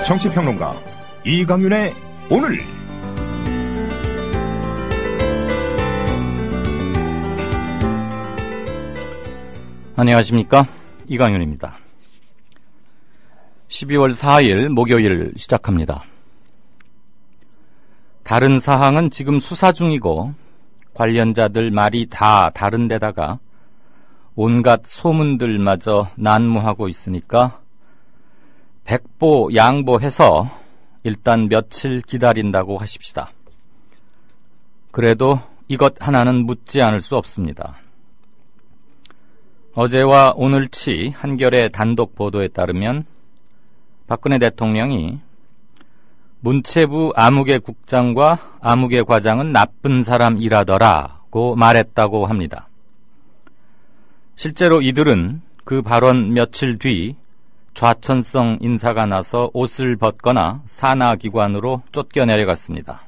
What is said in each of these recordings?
정치평론가 이강윤의 오늘. 안녕하십니까, 이강윤입니다. 12월 4일 목요일 시작합니다. 다른 사항은 지금 수사 중이고 관련자들 말이 다 다른 데다가 온갖 소문들마저 난무하고 있으니까 백보 양보해서 일단 며칠 기다린다고 하십시다. 그래도 이것 하나는 묻지 않을 수 없습니다. 어제와 오늘치 한겨레 단독 보도에 따르면 박근혜 대통령이 문체부 아무개 국장과 아무개 과장은 나쁜 사람이라더라고 말했다고 합니다. 실제로 이들은 그 발언 며칠 뒤 좌천성 인사가 나서 옷을 벗거나 산하기관으로 쫓겨내려갔습니다.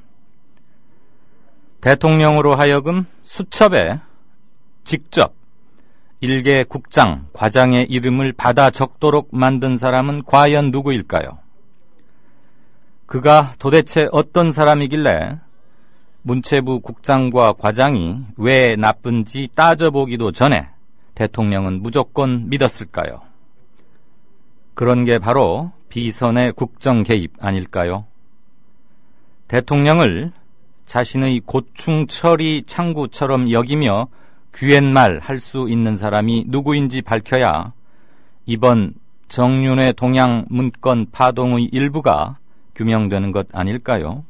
대통령으로 하여금 수첩에 직접 일개 국장, 과장의 이름을 받아 적도록 만든 사람은 과연 누구일까요? 그가 도대체 어떤 사람이길래 문체부 국장과 과장이 왜 나쁜지 따져보기도 전에 대통령은 무조건 믿었을까요? 그런 게 바로 비선의 국정 개입 아닐까요? 대통령을 자신의 고충 처리 창구처럼 여기며 귀옛말 할 수 있는 사람이 누구인지 밝혀야 이번 정윤회 동양 문건 파동의 일부가 규명되는 것 아닐까요?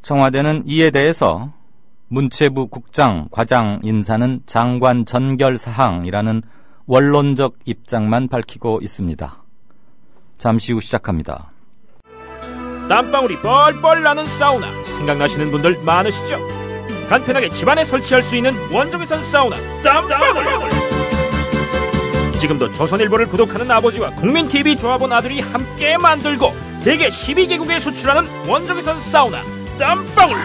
청와대는 이에 대해서 문체부 국장, 과장 인사는 장관 전결 사항이라는 원론적 입장만 밝히고 있습니다. 잠시 후 시작합니다. 땀방울이 뻘뻘 나는 사우나 생각나시는 분들 많으시죠? 간편하게 집안에 설치할 수 있는 원적외선 사우나 땀방울. 지금도 조선일보를 구독하는 아버지와 국민TV 조합원 아들이 함께 만들고 세계 12개국에 수출하는 원적외선 사우나 땀방울.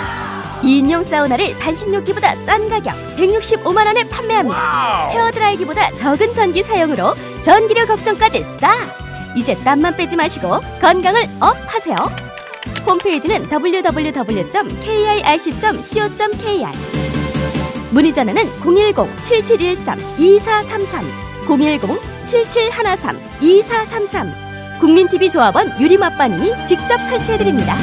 2인용 사우나를 반신욕기보다 싼 가격 165만원에 판매합니다. 와우. 헤어드라이기보다 적은 전기 사용으로 전기료 걱정까지 싸. 이제 땀만 빼지 마시고 건강을 업하세요. 홈페이지는 www.kirc.co.kr. 문의 전화는 010-7713-2433 010-7713-2433. 국민TV 조합원 유리맛반이 직접 설치해드립니다.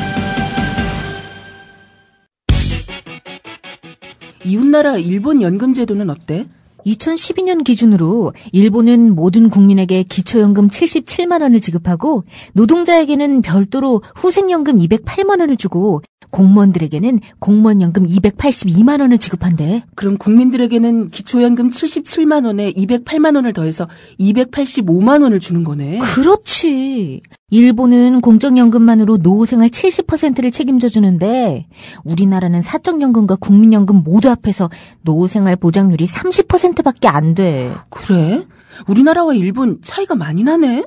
이웃나라 일본 연금 제도는 어때? 2012년 기준으로 일본은 모든 국민에게 기초연금 77만 원을 지급하고 노동자에게는 별도로 후생연금 208만 원을 주고 공무원들에게는 공무원연금 282만 원을 지급한대. 그럼 국민들에게는 기초연금 77만 원에 208만 원을 더해서 285만 원을 주는 거네. 그렇지. 일본은 공적연금만으로 노후생활 70%를 책임져 주는데 우리나라는 사적연금과 국민연금 모두 합해서 노후생활 보장률이 30%밖에 안 돼. 그래? 우리나라와 일본 차이가 많이 나네?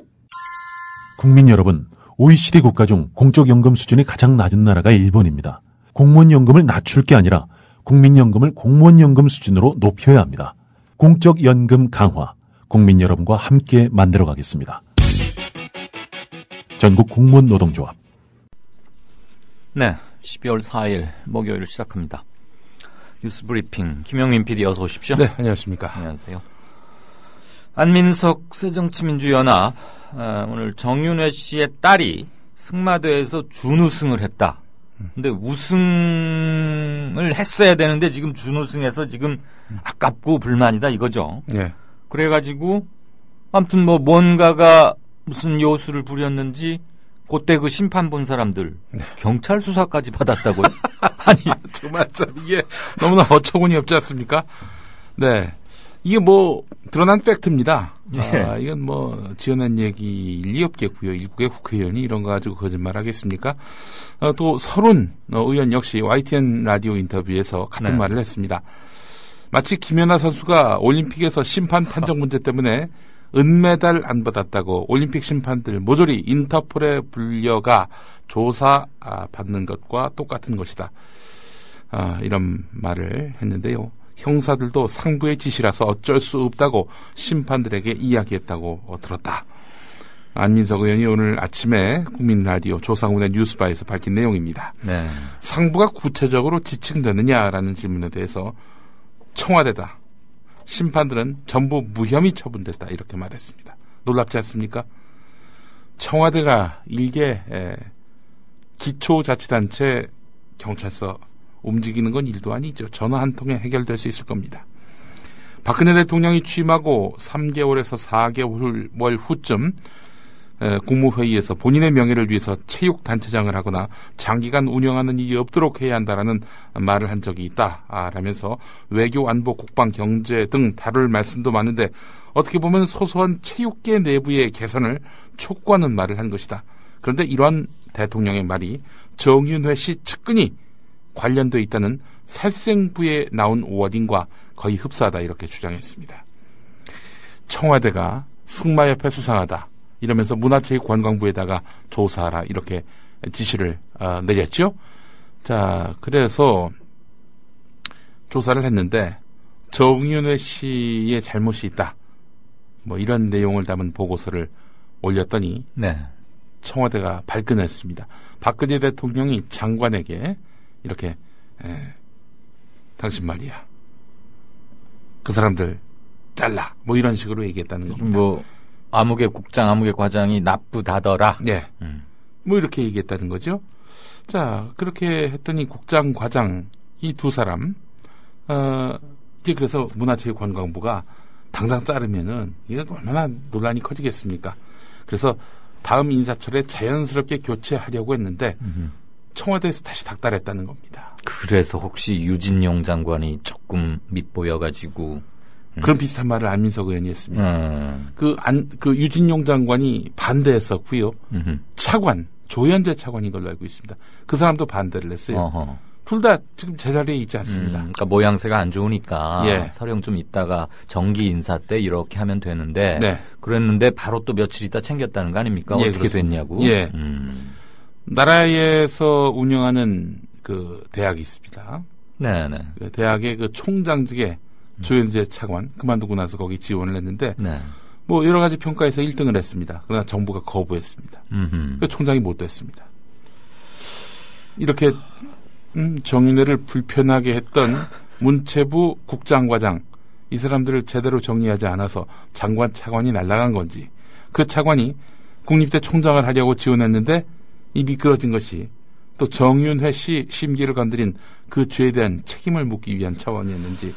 국민 여러분, OECD 국가 중 공적연금 수준이 가장 낮은 나라가 일본입니다. 공무원연금을 낮출 게 아니라 국민연금을 공무원연금 수준으로 높여야 합니다. 공적연금 강화, 국민 여러분과 함께 만들어가겠습니다. 전국 공무원 노동조합. 네, 12월 4일 목요일 시작합니다. 뉴스 브리핑 김영민 PD 어서 오십시오. 네, 안녕하십니까. 안녕하세요. 안민석 새정치민주연합 오늘 정윤회 씨의 딸이 승마대회에서 준우승을 했다. 근데 우승을 했어야 되는데 지금 준우승해서 지금 아깝고 불만이다 이거죠. 네. 그래가지고 아무튼 뭐 뭔가가 무슨 요술을 부렸는지 그때 그 심판 본 사람들 경찰 수사까지 받았다고요? 아니 정말 참 이게 너무나 어처구니 없지 않습니까? 네, 이게 뭐 드러난 팩트입니다. 예. 이건 뭐 지어낸 얘기일 리 없겠고요. 일국의 국회의원이 이런 거 가지고 거짓말하겠습니까? 또 서른 의원 역시 YTN 라디오 인터뷰에서 같은 말을 했습니다. 마치 김연아 선수가 올림픽에서 심판 판정 문제 때문에 은메달 안 받았다고 올림픽 심판들 모조리 인터폴에 불려가 조사 받는 것과 똑같은 것이다. 이런 말을 했는데요. 형사들도 상부의 지시라서 어쩔 수 없다고 심판들에게 이야기했다고 들었다. 안민석 의원이 오늘 아침에 국민라디오 조상훈의 뉴스바에서 밝힌 내용입니다. 네. 상부가 구체적으로 지칭되느냐라는 질문에 대해서 청와대다. 심판들은 전부 무혐의 처분됐다. 이렇게 말했습니다. 놀랍지 않습니까? 청와대가 일개 기초자치단체 경찰서 움직이는 건 일도 아니죠. 전화 한 통에 해결될 수 있을 겁니다. 박근혜 대통령이 취임하고 3개월에서 4개월 후쯤 국무회의에서 본인의 명예를 위해서 체육단체장을 하거나 장기간 운영하는 일이 없도록 해야 한다라는 말을 한 적이 있다라면서 외교, 안보, 국방, 경제 등 다룰 말씀도 많은데 어떻게 보면 소소한 체육계 내부의 개선을 촉구하는 말을 한 것이다. 그런데 이러한 대통령의 말이 정윤회 씨 측근이 관련돼 있다는 살생부에 나온 워딩과 거의 흡사하다 이렇게 주장했습니다. 청와대가 승마협회 수상하다 이러면서 문화체육관광부에다가 조사하라 이렇게 지시를 내렸죠. 자, 그래서 조사를 했는데 정윤회 씨의 잘못이 있다. 뭐 이런 내용을 담은 보고서를 올렸더니 네. 청와대가 발끈했습니다. 박근혜 대통령이 장관에게 이렇게 당신 말이야. 그 사람들 잘라. 뭐 이런 식으로 얘기했다는 겁니다. 뭐 아무개 국장, 아무개 과장이 나쁘다더라. 네. 뭐 이렇게 얘기했다는 거죠. 자, 그렇게 했더니 국장, 과장 이 두 사람 이제 그래서 문화체육관광부가 당장 자르면은 이게 얼마나 논란이 커지겠습니까? 그래서 다음 인사철에 자연스럽게 교체하려고 했는데 청와대에서 다시 닥달했다는 겁니다. 그래서 혹시 유진용 장관이 조금 밉보여가지고 그런 비슷한 말을 안민석 의원이 했습니다. 그 유진용 장관이 반대했었고요. 차관 조현재 차관인 걸로 알고 있습니다. 그 사람도 반대를 했어요. 둘 다 지금 제자리에 있지 않습니다. 그러니까 모양새가 안 좋으니까 예. 서령 좀 있다가 정기 인사 때 이렇게 하면 되는데 네. 그랬는데 바로 또 며칠 있다 챙겼다는 거 아닙니까? 예, 어떻게 그렇습니다. 됐냐고. 예. 나라에서 운영하는 그 대학이 있습니다. 네네. 그 대학의 그 총장직에 조현재 차관 그만두고 나서 거기 지원을 했는데 네. 뭐 여러 가지 평가에서 1등을 했습니다. 그러나 정부가 거부했습니다. 그래서 총장이 못 됐습니다. 이렇게 정윤회를 불편하게 했던 문체부 국장과장 이 사람들을 제대로 정리하지 않아서 장관 차관이 날아간 건지 그 차관이 국립대 총장을 하려고 지원했는데 이 미끄러진 것이 또 정윤회 씨 심기를 건드린 그 죄에 대한 책임을 묻기 위한 차원이었는지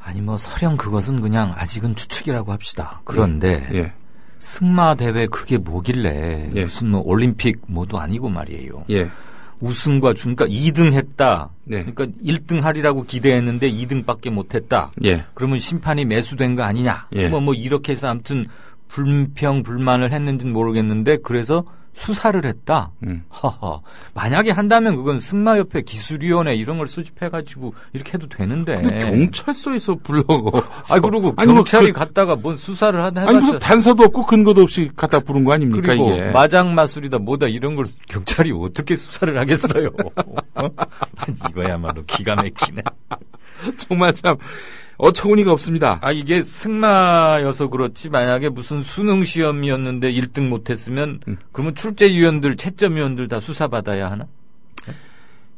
아니 뭐 서령 그것은 그냥 아직은 추측이라고 합시다. 그런데 예. 승마 대회 그게 뭐길래 예. 무슨 뭐 올림픽 뭐도 아니고 말이에요. 예. 우승과 그러니까 2등 했다. 네. 그러니까 1등 하리라고 기대했는데 2등밖에 못했다. 예. 그러면 심판이 매수된 거 아니냐. 예. 뭐 이렇게 해서 아무튼 불평 불만을 했는지는 모르겠는데 그래서 수사를 했다. 허허. 만약에 한다면 그건 승마협회 기술위원회 이런 걸 수집해가지고 이렇게 해도 되는데. 근데 경찰서에서 불러고. 아 그리고 아니, 경찰이 갔다가 뭔 수사를 하다 해봤자. 아니 무슨 단서도 없고 근거도 없이 갖다 부른 거 아닙니까 그리고 이게. 마장 마술이다 뭐다 이런 걸 경찰이 어떻게 수사를 하겠어요. 어? 이거야말로 기가 막히네. 정말 참 어처구니가 없습니다. 아 이게 승마여서 그렇지 만약에 무슨 수능 시험이었는데 1등 못했으면 그러면 출제위원들 채점위원들 다 수사받아야 하나?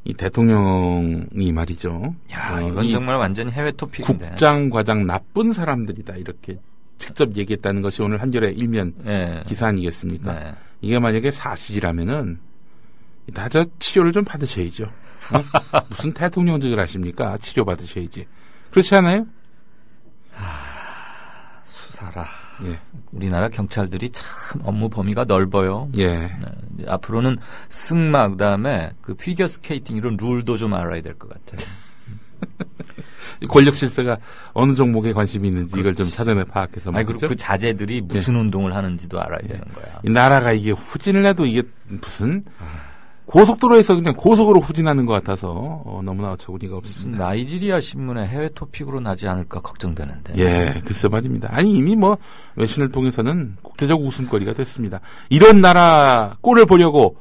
이 대통령이 말이죠. 야 이건 정말 완전히 해외 토픽인데. 국장 과장 나쁜 사람들이다 이렇게 직접 얘기했다는 것이 오늘 한겨레 일면 네. 기사 아니겠습니까? 네. 이게 만약에 사실이라면은 다 저 치료를 좀 받으셔야죠. 어? 무슨 대통령직을 하십니까? 치료 받으셔야지. 그렇지 않아요? 수사라. 예. 우리나라 경찰들이 참 업무 범위가 넓어요. 예. 네, 앞으로는 승마 그다음에 그 피겨 스케이팅 이런 룰도 좀 알아야 될 것 같아요. 권력 실세가 어느 종목에 관심이 있는지 이걸 좀 사전에 파악해서 아니 말이죠. 그리고 그 자제들이 무슨 운동을 하는지도 알아야 되는 거야. 이 나라가 이게 후진을 해도 이게 무슨 고속도로에서 그냥 고속으로 후진하는 것 같아서 너무나 어처구니가 무슨 없습니다. 나이지리아 신문에 해외 토픽으로 나지 않을까 걱정되는데. 예, 글쎄 말입니다. 아니 이미 뭐 외신을 통해서는 국제적 웃음거리가 됐습니다. 이런 나라 꼴을 보려고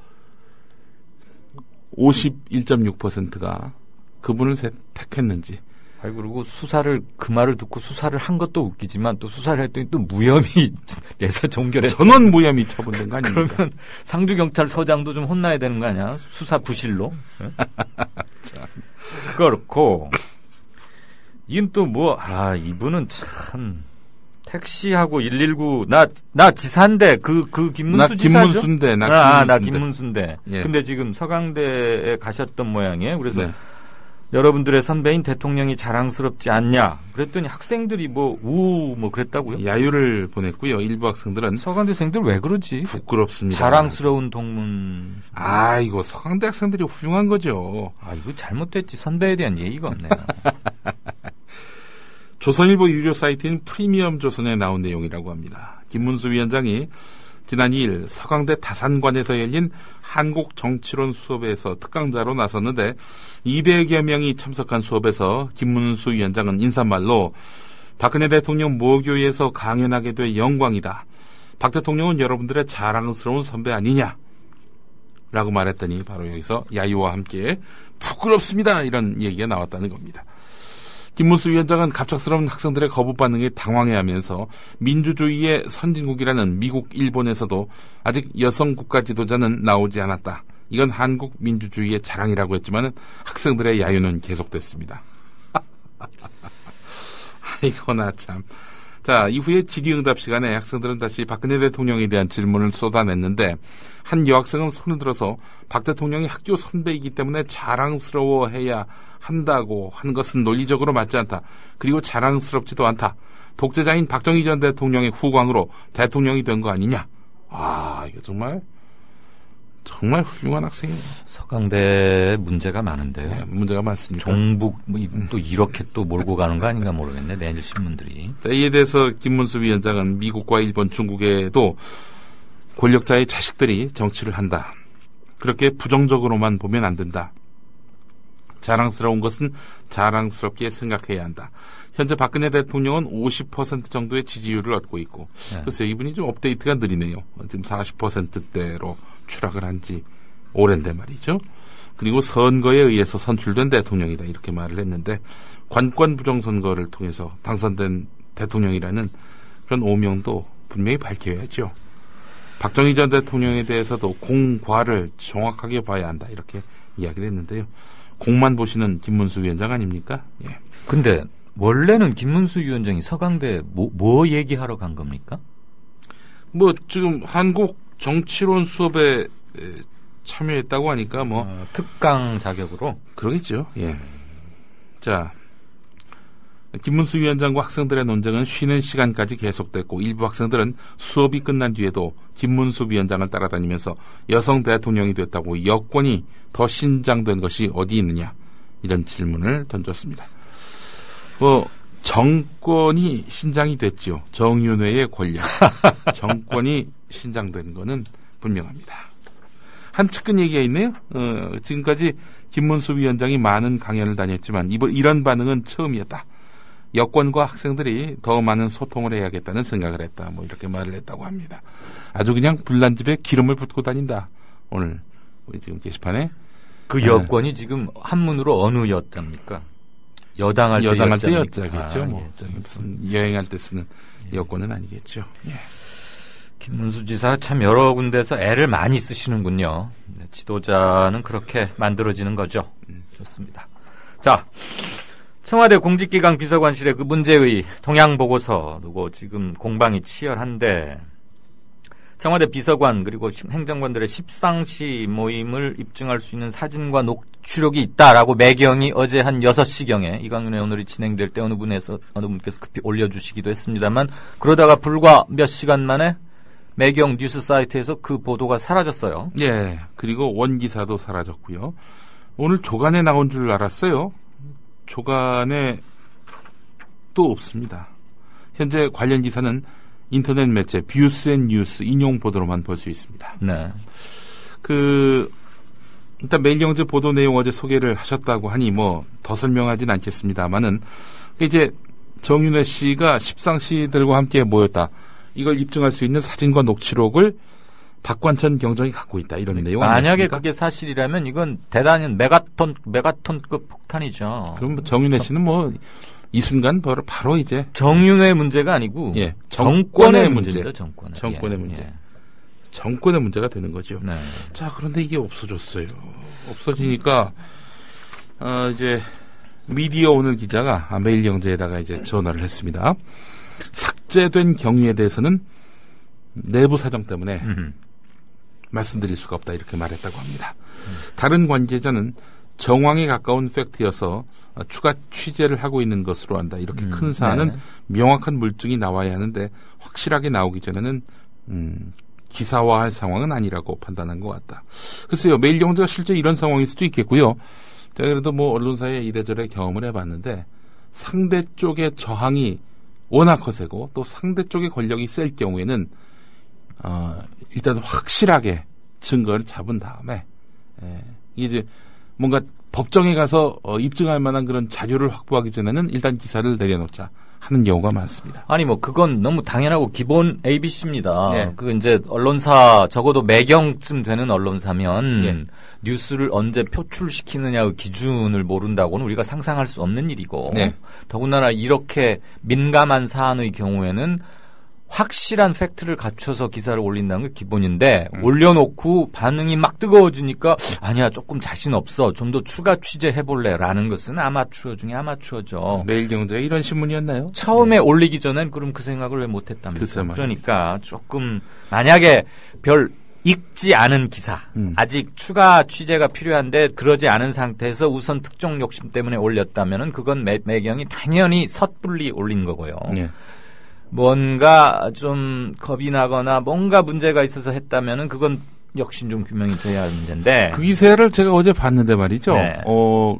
51.6%가 그분을 택했는지 아니, 그리고 그 말을 듣고 수사를 한 것도 웃기지만 또 수사를 했더니 또 무혐의 내사 종결에 전원 무혐의 처분된 거 아닙니까? 그러면 상주경찰서장도 좀 혼나야 되는 거 아니야? 수사 부실로. 그렇고 이건 또 이분은 참 택시하고 119 나 지사인데 그 김문수 지사죠? 김문수인데 나 김문수인데. 예. 근데 지금 서강대에 가셨던 모양이에요. 그래서 네. 여러분들의 선배인 대통령이 자랑스럽지 않냐? 그랬더니 학생들이 그랬다고요? 야유를 보냈고요. 일부 학생들은 서강대생들 왜 그러지? 부끄럽습니다. 자랑스러운 동문. 이거 서강대 학생들이 훌륭한 거죠. 이거 잘못됐지. 선배에 대한 예의가 없네요. 조선일보 유료 사이트인 프리미엄 조선에 나온 내용이라고 합니다. 김문수 위원장이 지난 2일 서강대 다산관에서 열린 한국정치론 수업에서 특강자로 나섰는데 200여 명이 참석한 수업에서 김문수 위원장은 인사말로 박근혜 대통령 모교에서 강연하게 돼 영광이다. 박 대통령은 여러분들의 자랑스러운 선배 아니냐? 라고 말했더니 바로 여기서 야유와 함께 부끄럽습니다. 이런 얘기가 나왔다는 겁니다. 김문수 위원장은 갑작스러운 학생들의 거부 반응에 당황해하면서 민주주의의 선진국이라는 미국, 일본에서도 아직 여성 국가 지도자는 나오지 않았다. 이건 한국 민주주의의 자랑이라고 했지만 학생들의 야유는 계속됐습니다. 아이고나 참. 자, 이후에 질의응답 시간에 학생들은 다시 박근혜 대통령에 대한 질문을 쏟아냈는데 한 여학생은 손을 들어서 박 대통령이 학교 선배이기 때문에 자랑스러워해야 한다고 한 것은 논리적으로 맞지 않다. 그리고 자랑스럽지도 않다. 독재자인 박정희 전 대통령의 후광으로 대통령이 된 거 아니냐. 이거 정말 훌륭한 학생이에요. 서강대에 문제가 많은데요. 네, 문제가 많습니다. 종북 또 이렇게 또 몰고 가는 거 아닌가 모르겠네. 내일 신문들이. 자, 이에 대해서 김문수 위원장은 미국과 일본, 중국에도 권력자의 자식들이 정치를 한다. 그렇게 부정적으로만 보면 안 된다. 자랑스러운 것은 자랑스럽게 생각해야 한다. 현재 박근혜 대통령은 50% 정도의 지지율을 얻고 있고 글쎄요, 이분이 좀 업데이트가 느리네요. 지금 40%대로 추락을 한 지 오랜데 말이죠. 그리고 선거에 의해서 선출된 대통령이다 이렇게 말을 했는데 관권 부정선거를 통해서 당선된 대통령이라는 그런 오명도 분명히 밝혀야죠. 박정희 전 대통령에 대해서도 공과를 정확하게 봐야 한다 이렇게 이야기를 했는데요. 공만 보시는 김문수 위원장 아닙니까? 예. 근데 원래는 김문수 위원장이 서강대 뭐 얘기하러 간 겁니까? 지금 한국 정치론 수업에 참여했다고 하니까 특강 자격으로 그러겠죠. 예. 자, 김문수 위원장과 학생들의 논쟁은 쉬는 시간까지 계속됐고 일부 학생들은 수업이 끝난 뒤에도 김문수 위원장을 따라다니면서 여성 대통령이 됐다고 여권이 더 신장된 것이 어디 있느냐 이런 질문을 던졌습니다. 정권이 신장이 됐죠. 정윤회의 권력. 정권이 신장된 거는 분명합니다. 한 측근 얘기가 있네요. 지금까지 김문수 위원장이 많은 강연을 다녔지만 이런 반응은 처음이었다. 여권과 학생들이 더 많은 소통을 해야겠다는 생각을 했다. 이렇게 말을 했다고 합니다. 아주 그냥 불난 집에 기름을 붓고 다닌다. 오늘 우리 지금 게시판에 그 여권이 지금 한문으로 어느 여자입니까? 여당할 때 여자겠죠. 무슨 여행할 때 쓰는 여권은 아니겠죠. 예. 김문수 지사 참 여러 군데서 애를 많이 쓰시는군요. 지도자는 그렇게 만들어지는 거죠. 좋습니다. 자, 청와대 공직기강 비서관실의 그 문제의 동향보고서 두고 지금 공방이 치열한데 청와대 비서관 그리고 행정관들의 십상시 모임을 입증할 수 있는 사진과 녹취록이 있다라고 매경이 어제 한 6시경에 이강윤의 오늘이 진행될 때 어느 분께서 급히 올려주시기도 했습니다만 그러다가 불과 몇 시간 만에 매경 뉴스 사이트에서 그 보도가 사라졌어요. 예, 그리고 원기사도 사라졌고요. 오늘 조간에 나온 줄 알았어요. 조간에 또 없습니다. 현재 관련 기사는 인터넷 매체 뷰스앤뉴스 인용 보도로만 볼 수 있습니다. 네. 일단 매일경제 보도 내용 어제 소개를 하셨다고 하니 더 설명하진 않겠습니다만은 이제 정윤회 씨가 십상시들과 함께 모였다. 이걸 입증할 수 있는 사진과 녹취록을 박관천 경정이 갖고 있다 이런 내용 만약에 아니겠습니까? 그게 사실이라면 이건 대단한 메가톤급 폭탄이죠. 그럼 뭐 정윤회 씨는 뭐 이 순간 바로 이제 정윤회 문제가 아니고 예, 정권의 문제입니다. 정권의 문제. 예. 정권의 문제가 되는 거죠. 네. 자, 그런데 이게 없어졌어요. 없어지니까 이제 미디어 오늘 기자가 매일경제에다가 이제 전화를 했습니다. 삭제된 경위에 대해서는 내부 사정 때문에 말씀드릴 수가 없다 이렇게 말했다고 합니다. 다른 관계자는 정황에 가까운 팩트여서 추가 취재를 하고 있는 것으로 한다. 이렇게 큰 사안은 명확한 물증이 나와야 하는데 확실하게 나오기 전에는 기사화할 상황은 아니라고 판단한 것 같다. 글쎄요. 매일경제가 실제 이런 상황일 수도 있겠고요. 제가 그래도 뭐 언론사에 이래저래 경험을 해봤는데 상대 쪽의 저항이 워낙 거세고 또 상대 쪽의 권력이 셀 경우에는 일단 확실하게 증거를 잡은 다음에 이제 뭔가 법정에 가서 입증할 만한 그런 자료를 확보하기 전에는 일단 기사를 내려놓자 하는 경우가 많습니다. 아니 뭐 그건 너무 당연하고 기본 ABC입니다. 네. 그 이제 언론사 적어도 매경쯤 되는 언론사면 예. 뉴스를 언제 표출시키느냐의 기준을 모른다고는 우리가 상상할 수 없는 일이고 네. 더군다나 이렇게 민감한 사안의 경우에는 확실한 팩트를 갖춰서 기사를 올린다는 게 기본인데 올려놓고 반응이 막 뜨거워지니까 아니야 조금 자신 없어 좀 더 추가 취재해볼래라는 것은 아마추어 중에 아마추어죠. 매일경제가 이런 신문이었나요? 처음에 올리기 전엔 그럼 그 생각을 왜 못했답니까? 글쎄 말이에요. 그러니까 조금 만약에 별 읽지 않은 기사 아직 추가 취재가 필요한데 그러지 않은 상태에서 우선 특정 욕심 때문에 올렸다면은 그건 매경이 당연히 섣불리 올린 거고요. 예. 뭔가 좀 겁이 나거나 뭔가 문제가 있어서 했다면은 그건 역시 좀 규명이 돼야 할 문제인데. 그 기사를 제가 어제 봤는데 말이죠. 네.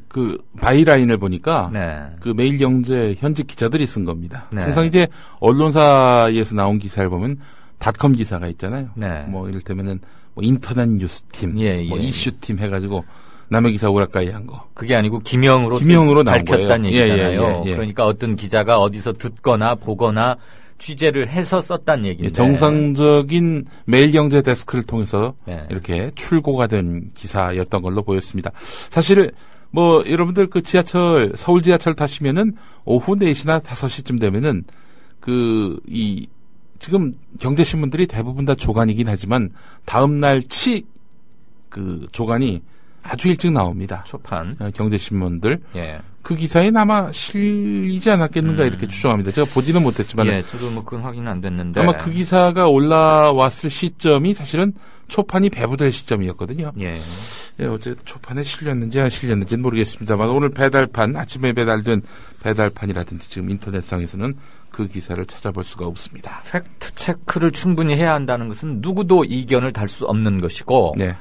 그 바이라인을 보니까 네. 그 매일경제 현직 기자들이 쓴 겁니다. 네. 항상 이제 언론사에서 나온 기사를 보면 닷컴 기사가 있잖아요. 네. 뭐 이를테면은 뭐 인터넷 뉴스팀, 예, 뭐 예. 이슈팀 해가지고 남의 기사 오락가이 한 거. 그게 아니고 기명으로 나온 밝혔다는 거예요. 얘기잖아요. 예. 그러니까 어떤 기자가 어디서 듣거나 보거나 취재를 해서 썼다는 얘기인데. 정상적인 매일경제 데스크를 통해서 네. 이렇게 출고가 된 기사였던 걸로 보였습니다. 사실 뭐 여러분들 그 지하철 서울 지하철 타시면은 오후 4시나 5시쯤 되면은 지금 경제신문들이 대부분 다 조간이긴 하지만 다음 날 조간이 아주 일찍 나옵니다. 초판. 경제신문들. 예. 그 기사에 아마 실리지 않았겠는가 이렇게 추정합니다. 제가 보지는 못했지만. 예, 저도 뭐 그건 확인은 안 됐는데. 아마 그 기사가 올라왔을 시점이 사실은 초판이 배부될 시점이었거든요. 예. 예, 어제 초판에 실렸는지 안 실렸는지는 모르겠습니다만 오늘 아침에 배달된 배달판이라든지 지금 인터넷상에서는 그 기사를 찾아볼 수가 없습니다. 팩트 체크를 충분히 해야 한다는 것은 누구도 이견을 달 수 없는 것이고. 네.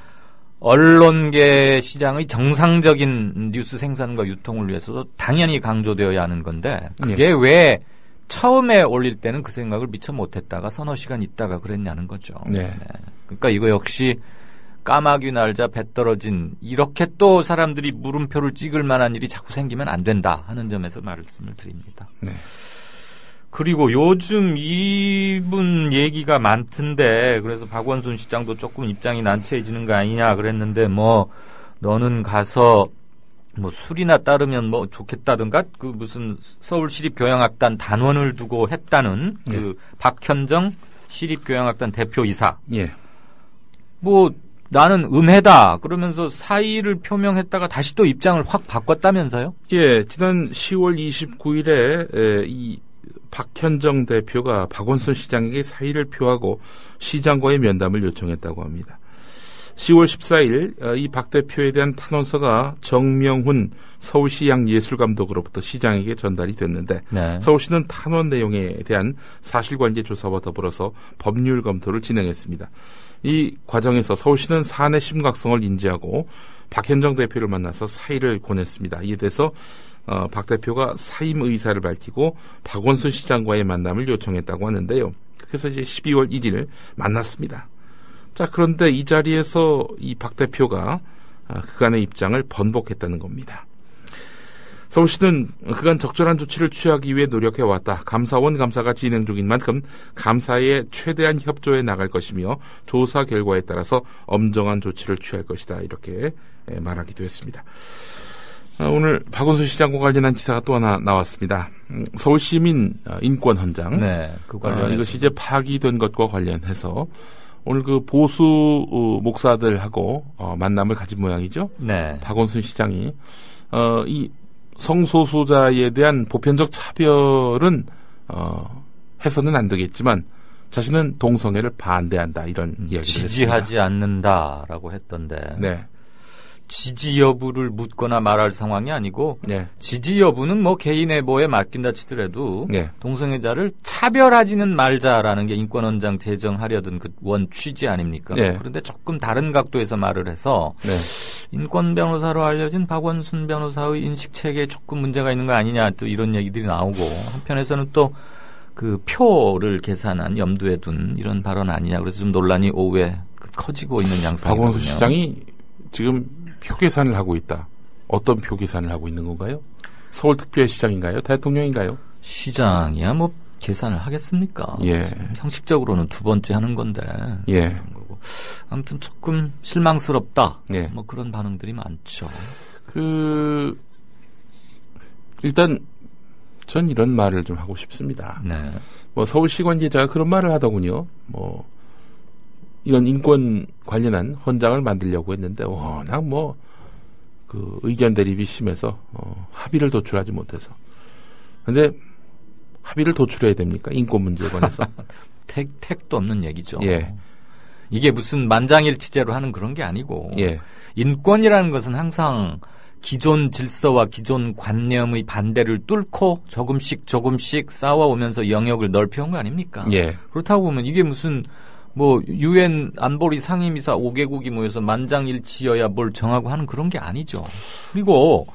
언론계 시장의 정상적인 뉴스 생산과 유통을 위해서도 당연히 강조되어야 하는 건데 그게 왜 처음에 올릴 때는 그 생각을 미처 못했다가 서너 시간 있다가 그랬냐는 거죠. 네. 그러니까 이거 역시 까마귀 날자 배 떨어진 이렇게 또 사람들이 물음표를 찍을 만한 일이 자꾸 생기면 안 된다 하는 점에서 말씀을 드립니다. 네. 그리고 요즘 이분 얘기가 많던데 그래서 박원순 시장도 조금 입장이 난처해지는 거 아니냐 그랬는데 뭐 너는 가서 뭐 술이나 따르면 뭐 좋겠다든가 그 무슨 서울시립교향악단 단원을 두고 했다는 그 박현정 시립교향악단 대표이사. 예. 뭐 나는 음해다 그러면서 사의를 표명했다가 다시 또 입장을 확 바꿨다면서요? 예, 지난 10월 29일에 이 박현정 대표가 박원순 시장에게 사의를 표하고 시장과의 면담을 요청했다고 합니다. 10월 14일 이 박 대표에 대한 탄원서가 정명훈 서울시양 예술감독으로부터 시장에게 전달이 됐는데 네. 서울시는 탄원 내용에 대한 사실관계 조사와 더불어서 법률 검토를 진행했습니다. 이 과정에서 서울시는 사안의 심각성을 인지하고 박현정 대표를 만나서 사의를 권했습니다. 이에 대해서 박 대표가 사임 의사를 밝히고 박원순 시장과의 만남을 요청했다고 하는데요. 그래서 이제 12월 1일 만났습니다. 자, 그런데 이 자리에서 이 박 대표가 그간의 입장을 번복했다는 겁니다. 서울시는 그간 적절한 조치를 취하기 위해 노력해왔다. 감사원 감사가 진행 중인 만큼 감사에 최대한 협조해 나갈 것이며 조사 결과에 따라서 엄정한 조치를 취할 것이다. 이렇게 말하기도 했습니다. 오늘 박원순 시장과 관련한 기사가 또 하나 나왔습니다. 서울시민 인권헌장. 네, 그 관련 이것이 이제 파기된 것과 관련해서 오늘 그 보수 목사들하고 만남을 가진 모양이죠. 네. 박원순 시장이 이 성소수자에 대한 보편적 차별은 해서는 안 되겠지만 자신은 동성애를 반대한다 이런 이야기를 했습니다. 지지하지 않는다라고 했던데. 네. 지지 여부를 묻거나 말할 상황이 아니고 네. 지지 여부는 뭐 개인의 뭐에 맡긴다 치더라도 네. 동성애자를 차별하지는 말자라는 게 인권헌장 제정하려던 그 원 취지 아닙니까? 네. 그런데 조금 다른 각도에서 말을 해서 네. 인권 변호사로 알려진 박원순 변호사의 인식체계에 조금 문제가 있는 거 아니냐 또 이런 얘기들이 나오고 한편에서는 또 그 표를 계산한 염두에 둔 이런 발언 아니냐 그래서 좀 논란이 오후에 커지고 있는 양상이거든요. 박원순 시장이 지금 표 계산을 하고 있다. 어떤 표 계산을 하고 있는 건가요? 서울특별시장인가요? 대통령인가요? 시장이야 뭐 계산을 하겠습니까? 예. 형식적으로는 두 번째 하는 건데. 예. 그런 거고. 아무튼 조금 실망스럽다. 예. 뭐 그런 반응들이 많죠. 일단 전 이런 말을 좀 하고 싶습니다. 네. 뭐 서울시 관계자가 그런 말을 하더군요. 뭐 이런 인권 관련한 헌장을 만들려고 했는데 워낙 그 의견 대립이 심해서 합의를 도출하지 못해서. 근데 합의를 도출해야 됩니까? 인권 문제에 관해서. 택도 없는 얘기죠. 예. 이게 무슨 만장일치제로 하는 그런 게 아니고 예. 인권이라는 것은 항상 기존 질서와 기존 관념의 반대를 뚫고 조금씩 쌓아오면서 영역을 넓혀온 거 아닙니까? 예. 그렇다고 보면 이게 무슨 뭐 유엔 안보리 상임이사 5개국이 모여서 만장일치여야 뭘 정하고 하는 그런 게 아니죠. 그리고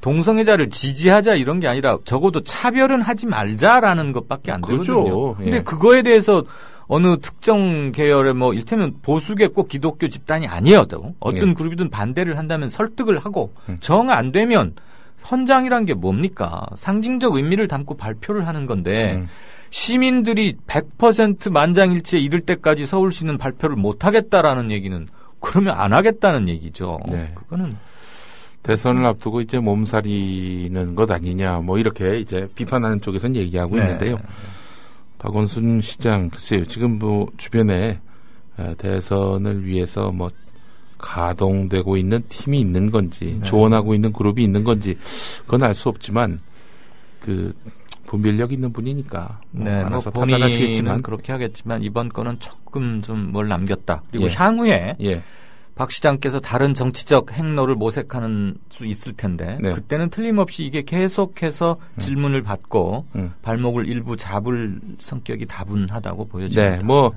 동성애자를 지지하자 이런 게 아니라 적어도 차별은 하지 말자라는 것밖에 안 되거든요. 그렇죠. 예. 근데 그거에 대해서 어느 특정 계열의 뭐 일테면 보수계 꼭 기독교 집단이 아니어도 어떤 예. 그룹이든 반대를 한다면 설득을 하고 정 안 되면 헌장이란 게 뭡니까? 상징적 의미를 담고 발표를 하는 건데 시민들이 100% 만장일치에 이를 때까지 서울시는 발표를 못 하겠다라는 얘기는 그러면 안 하겠다는 얘기죠. 네. 그거는 대선을 앞두고 이제 몸살이는 것 아니냐 뭐 이렇게 이제 비판하는 쪽에서는 얘기하고 네. 있는데요. 박원순 시장 글쎄요. 지금 뭐 주변에 대선을 위해서 뭐 가동되고 있는 팀이 있는 건지 조언하고 있는 그룹이 있는 건지 그건 알 수 없지만 그 분별력 있는 분이니까 네, 알아서 뭐 본인은 판단하시겠지만 그렇게 하겠지만 이번 건은 조금 좀 뭘 남겼다. 그리고 예. 향후에 예. 박 시장께서 다른 정치적 행로를 모색하는 수 있을 텐데 네. 그때는 틀림없이 이게 계속해서 질문을 받고 발목을 일부 잡을 성격이 다분하다고 보여집니다. 네, 뭐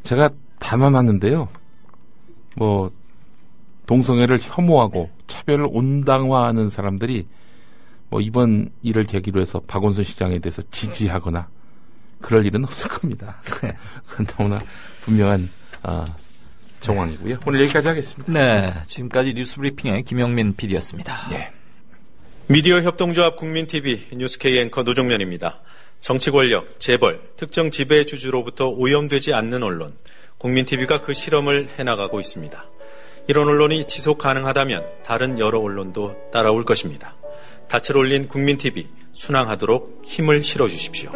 제가 단언하는데요. 뭐 동성애를 혐오하고 차별을 온당화하는 사람들이 뭐 이번 일을 계기로 해서 박원순 시장에 대해서 지지하거나 그럴 일은 없을 겁니다. 그건 너무나 분명한 정황이고요. 오늘 여기까지 하겠습니다. 네, 지금까지 뉴스브리핑의 김영민 PD였습니다. 네. 미디어 협동조합 국민TV 뉴스K 앵커 노종면입니다. 정치 권력, 재벌, 특정 지배 주주로부터 오염되지 않는 언론, 국민TV가 그 실험을 해나가고 있습니다. 이런 언론이 지속 가능하다면 다른 여러 언론도 따라올 것입니다. 닻을 올린 국민TV, 순항하도록 힘을 실어주십시오.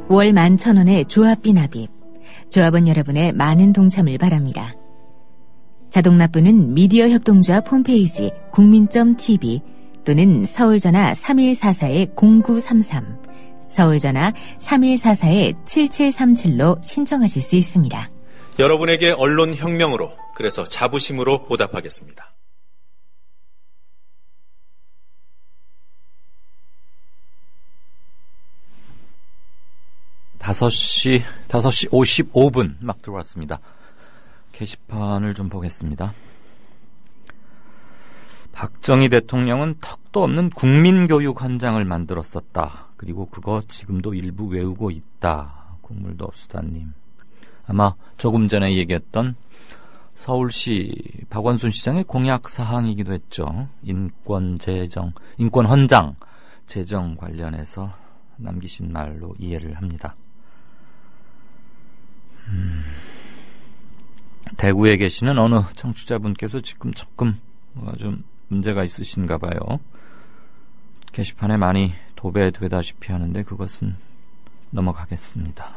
월 11,000원의 조합비 납입. 조합원 여러분의 많은 동참을 바랍니다. 자동납부는 미디어 협동조합 홈페이지 국민.tv 또는 서울전화 3144-0933, 서울전화 3144-7737로 신청하실 수 있습니다. 여러분에게 언론 혁명으로, 그래서 자부심으로 보답하겠습니다. 다섯 시 55분 막 들어왔습니다. 게시판을 좀 보겠습니다. 박정희 대통령은 턱도 없는 국민교육 헌장을 만들었었다. 그리고 그거 지금도 일부 외우고 있다. 국물도 없수다님. 아마 조금 전에 얘기했던 서울시 박원순 시장의 공약 사항이기도 했죠. 인권 헌장 제정 관련해서 남기신 말로 이해를 합니다. 대구에 계시는 어느 청취자분께서 지금 조금 좀 문제가 있으신가 봐요. 게시판에 많이 도배되다시피 하는데 그것은 넘어가겠습니다.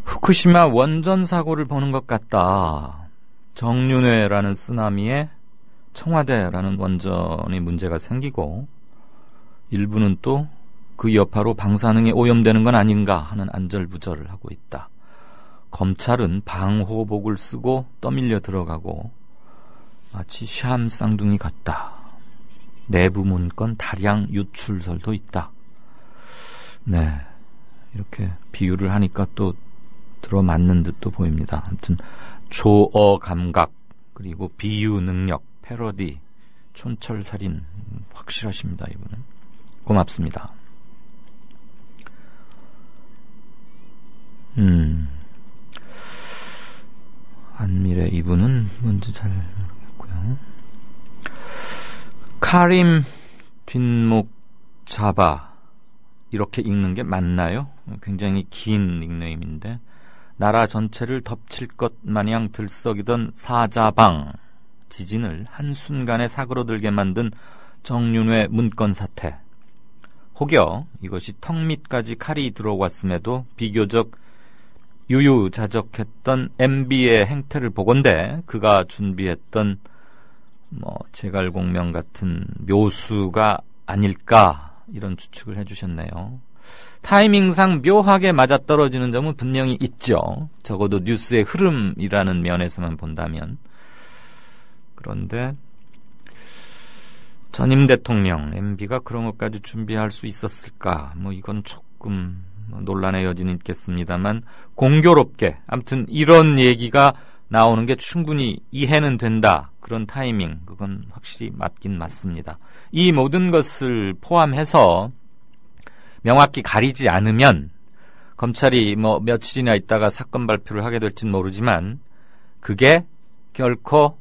후쿠시마 원전 사고를 보는 것 같다. 정윤회라는 쓰나미에 청와대라는 원전이 문제가 생기고 일부는 또 그 여파로 방사능에 오염되는 건 아닌가 하는 안절부절을 하고 있다. 검찰은 방호복을 쓰고 떠밀려 들어가고 마치 샴 쌍둥이 같다. 내부 문건 다량 유출설도 있다. 네, 이렇게 비유를 하니까 또 들어맞는 듯도 보입니다. 아무튼 조어 감각 그리고 비유 능력, 패러디, 촌철살인 확실하십니다. 이분은 고맙습니다. 안미래 이분은 뭔지 잘 모르겠고요. 카림 뒷목 잡아 이렇게 읽는 게 맞나요? 굉장히 긴 닉네임인데 나라 전체를 덮칠 것 마냥 들썩이던 사자방 지진을 한순간에 사그러들게 만든 정윤회 문건 사태. 혹여 이것이 턱 밑까지 칼이 들어왔음에도 비교적 유유자적했던 MB의 행태를 보건대 그가 준비했던 제갈공명 같은 묘수가 아닐까 이런 추측을 해주셨네요. 타이밍상 묘하게 맞아떨어지는 점은 분명히 있죠. 적어도 뉴스의 흐름이라는 면에서만 본다면. 그런데 전임 대통령 MB가 그런 것까지 준비할 수 있었을까? 이건 조금 논란의 여지는 있겠습니다만 공교롭게 아무튼 이런 얘기가 나오는 게 충분히 이해는 된다. 그런 타이밍 그건 확실히 맞긴 맞습니다. 이 모든 것을 포함해서 명확히 가리지 않으면 검찰이 며칠이나 있다가 사건 발표를 하게 될지는 모르지만 그게 결코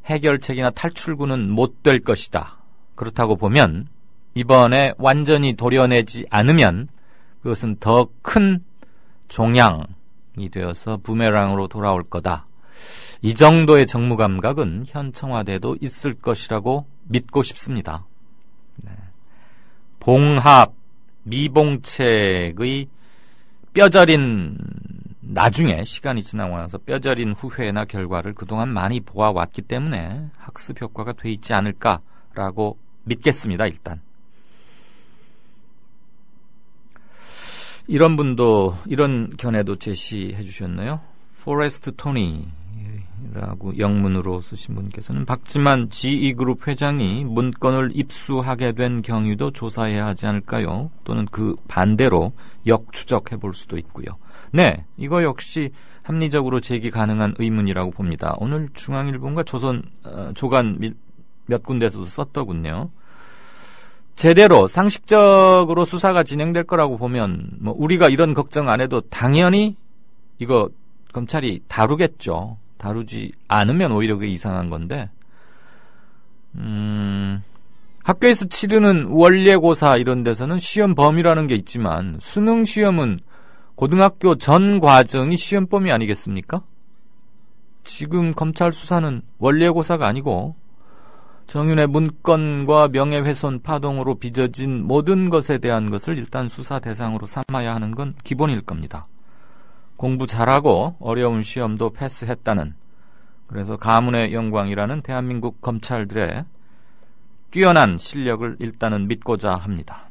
해결책이나 탈출구는 못 될 것이다. 그렇다고 보면 이번에 완전히 도려내지 않으면 그것은 더 큰 종양이 되어서 부메랑으로 돌아올 거다. 이 정도의 정무 감각은 현 청와대도 있을 것이라고 믿고 싶습니다. 네. 봉합, 미봉책의 뼈저린 나중에 시간이 지나고 나서 뼈저린 후회나 결과를 그동안 많이 보아왔기 때문에 학습 효과가 돼 있지 않을까라고 믿겠습니다. 일단. 이런 분도 이런 견해도 제시해 주셨네요. 포레스트 토니라고 영문으로 쓰신 분께서는 박지만 GE그룹 회장이 문건을 입수하게 된 경위도 조사해야 하지 않을까요? 또는 그 반대로 역추적해 볼 수도 있고요. 네, 이거 역시 합리적으로 제기 가능한 의문이라고 봅니다. 오늘 중앙일보가 조선 조간 몇 군데서도 썼더군요. 제대로 상식적으로 수사가 진행될 거라고 보면 우리가 이런 걱정 안 해도 당연히 이거 검찰이 다루겠죠. 다루지 않으면 오히려 그게 이상한 건데 학교에서 치르는 원례고사 이런 데서는 시험 범위라는 게 있지만 수능 시험은 고등학교 전 과정이 시험범위 아니겠습니까? 지금 검찰 수사는 원례고사가 아니고 정윤의 문건과 명예훼손 파동으로 빚어진 모든 것에 대한 것을 일단 수사 대상으로 삼아야 하는 건 기본일 겁니다. 공부 잘하고 어려운 시험도 패스했다는, 그래서 가문의 영광이라는 대한민국 검찰들의 뛰어난 실력을 일단은 믿고자 합니다.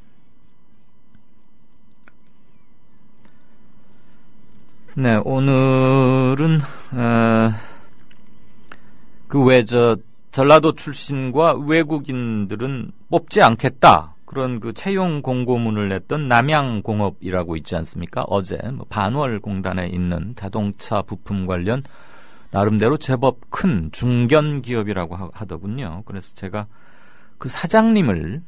네, 오늘은 전라도 출신과 외국인들은 뽑지 않겠다. 그런 그 채용 공고문을 냈던 남양공업이라고 있지 않습니까? 어제 반월공단에 있는 자동차 부품 관련 나름대로 제법 큰 중견 기업이라고 하더군요. 그래서 제가 그 사장님을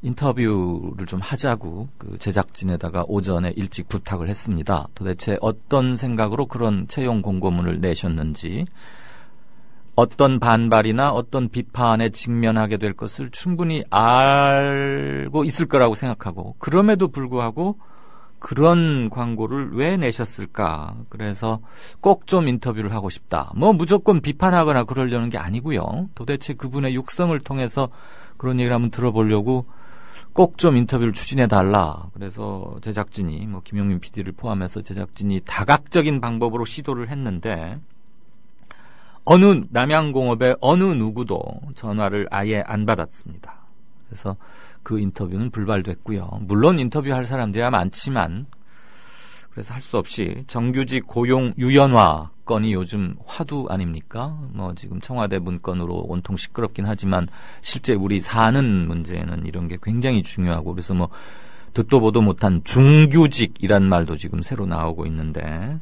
인터뷰를 좀 하자고 그 제작진에다가 오전에 일찍 부탁을 했습니다. 도대체 어떤 생각으로 그런 채용 공고문을 내셨는지, 어떤 반발이나 어떤 비판에 직면하게 될 것을 충분히 알고 있을 거라고 생각하고, 그럼에도 불구하고 그런 광고를 왜 내셨을까? 그래서 꼭 좀 인터뷰를 하고 싶다. 뭐 무조건 비판하거나 그러려는 게 아니고요. 도대체 그분의 육성을 통해서 그런 얘기를 한번 들어보려고 꼭 좀 인터뷰를 추진해달라. 그래서 제작진이, 뭐 김용민 PD를 포함해서 제작진이 다각적인 방법으로 시도를 했는데, 남양공업의 어느 누구도 전화를 아예 안 받았습니다. 그래서 그 인터뷰는 불발됐고요. 물론 인터뷰할 사람들이야 많지만, 그래서 할 수 없이 정규직 고용 유연화 건이 요즘 화두 아닙니까? 뭐 지금 청와대 문건으로 온통 시끄럽긴 하지만 실제 우리 사는 문제는 이런 게 굉장히 중요하고, 그래서 뭐 듣도 보도 못한 중규직이란 말도 지금 새로 나오고 있는데,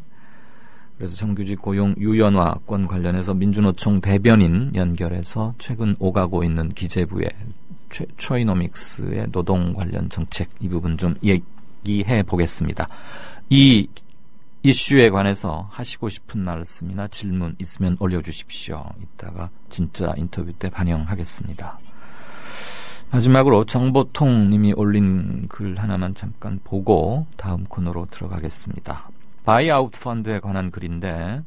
그래서 정규직 고용 유연화권 관련해서 민주노총 대변인 연결해서 최근 오가고 있는 기재부의 초이노믹스의 노동 관련 정책, 이 부분 좀 얘기해 보겠습니다. 이 이슈에 관해서 하시고 싶은 말씀이나 질문 있으면 올려주십시오. 이따가 진짜 인터뷰 때 반영하겠습니다. 마지막으로 정보통님이 올린 글 하나만 잠깐 보고 다음 코너로 들어가겠습니다. 바이아웃 펀드에 관한 글인데,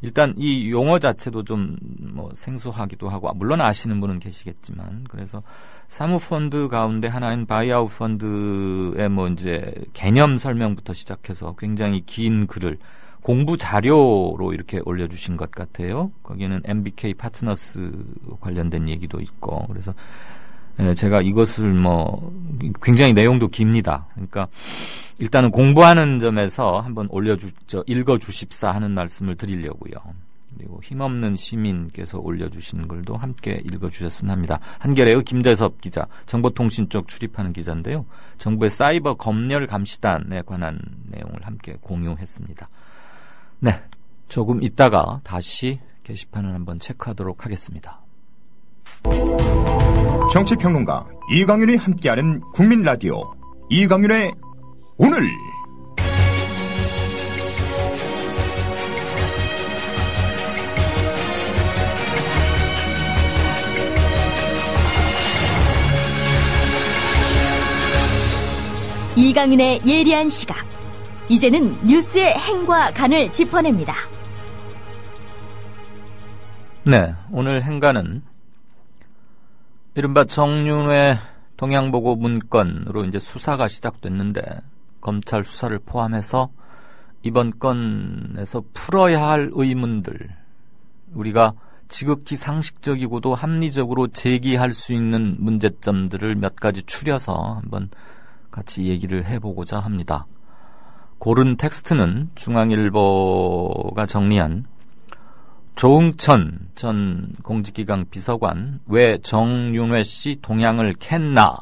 일단 이 용어 자체도 좀 뭐 생소하기도 하고, 물론 아시는 분은 계시겠지만, 그래서 사모펀드 가운데 하나인 바이아웃 펀드의 뭐 이제 개념 설명부터 시작해서 굉장히 긴 글을 공부 자료로 이렇게 올려주신 것 같아요. 거기는 MBK 파트너스 관련된 얘기도 있고, 그래서 제가 이것을 뭐 굉장히 내용도 깁니다. 그러니까 일단은 공부하는 점에서 한번 읽어주십사 하는 말씀을 드리려고요. 그리고 힘없는 시민께서 올려주신 글도 함께 읽어주셨으면 합니다. 한겨레의 김대섭 기자, 정보통신 쪽 출입하는 기자인데요. 정부의 사이버 검열 감시단에 관한 내용을 함께 공유했습니다. 네, 조금 있다가 다시 게시판을 한번 체크하도록 하겠습니다. 정치평론가 이강윤이 함께하는 국민라디오 이강윤의 오늘. 이강윤의 예리한 시각. 이제는 뉴스의 행과 간을 짚어냅니다. 네, 오늘 행간은 이른바 정윤회 동양보고 문건으로 이제 수사가 시작됐는데, 검찰 수사를 포함해서 이번 건에서 풀어야 할 의문들, 우리가 지극히 상식적이고도 합리적으로 제기할 수 있는 문제점들을 몇 가지 추려서 한번 같이 얘기를 해보고자 합니다. 고른 텍스트는 중앙일보가 정리한 조응천 전 공직기강 비서관 왜 정윤회 씨 동향을 캤나,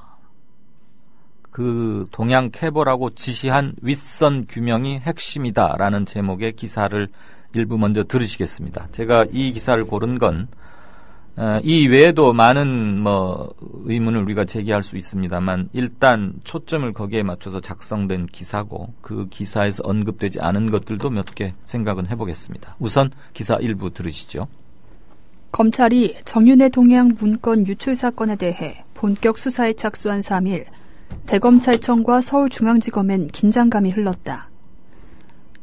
그 동향 캐보라고 지시한 윗선 규명이 핵심이다라는 제목의 기사를 일부 먼저 들으시겠습니다. 제가 이 기사를 고른 건 이 외에도 많은 뭐 의문을 우리가 제기할 수 있습니다만, 일단 초점을 거기에 맞춰서 작성된 기사고, 그 기사에서 언급되지 않은 것들도 몇 개 생각은 해보겠습니다. 우선 기사 일부 들으시죠. 검찰이 정윤회 동향 문건 유출 사건에 대해 본격 수사에 착수한 3일, 대검찰청과 서울중앙지검엔 긴장감이 흘렀다.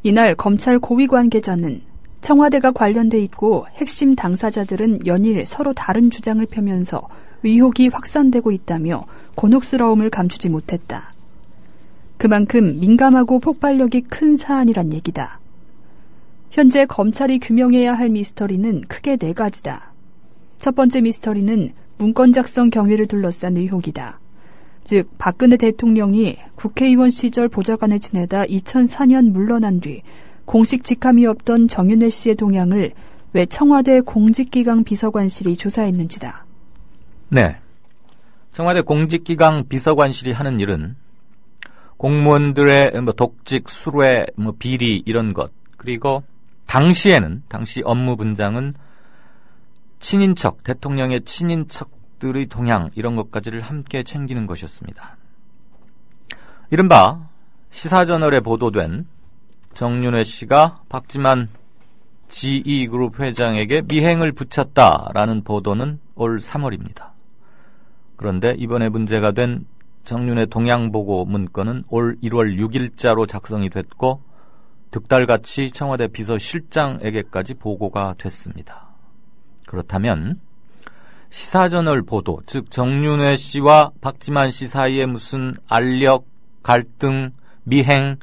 이날 검찰 고위 관계자는 청와대가 관련돼 있고 핵심 당사자들은 연일 서로 다른 주장을 펴면서 의혹이 확산되고 있다며 곤혹스러움을 감추지 못했다. 그만큼 민감하고 폭발력이 큰 사안이란 얘기다. 현재 검찰이 규명해야 할 미스터리는 크게 4가지다. 첫 번째 미스터리는 문건 작성 경위를 둘러싼 의혹이다. 즉, 박근혜 대통령이 국회의원 시절 보좌관을 지내다 2004년 물러난 뒤 공식 직함이 없던 정윤회 씨의 동향을 왜 청와대 공직기강 비서관실이 조사했는지다. 네, 청와대 공직기강 비서관실이 하는 일은 공무원들의 독직, 수뢰, 비리 이런 것, 그리고 당시 업무 분장은 친인척, 대통령의 친인척 친인척들의 동향 이런 것까지를 함께 챙기는 것이었습니다. 이른바 시사저널에 보도된 정윤회 씨가 박지만 GE그룹 회장에게 미행을 붙였다라는 보도는 올 3월입니다. 그런데 이번에 문제가 된 정윤회 동향보고 문건은 올 1월 6일자로 작성이 됐고 득달같이 청와대 비서실장에게까지 보고가 됐습니다. 그렇다면 시사저널 보도, 즉 정윤회 씨와 박지만 씨 사이에 무슨 알력, 갈등, 미행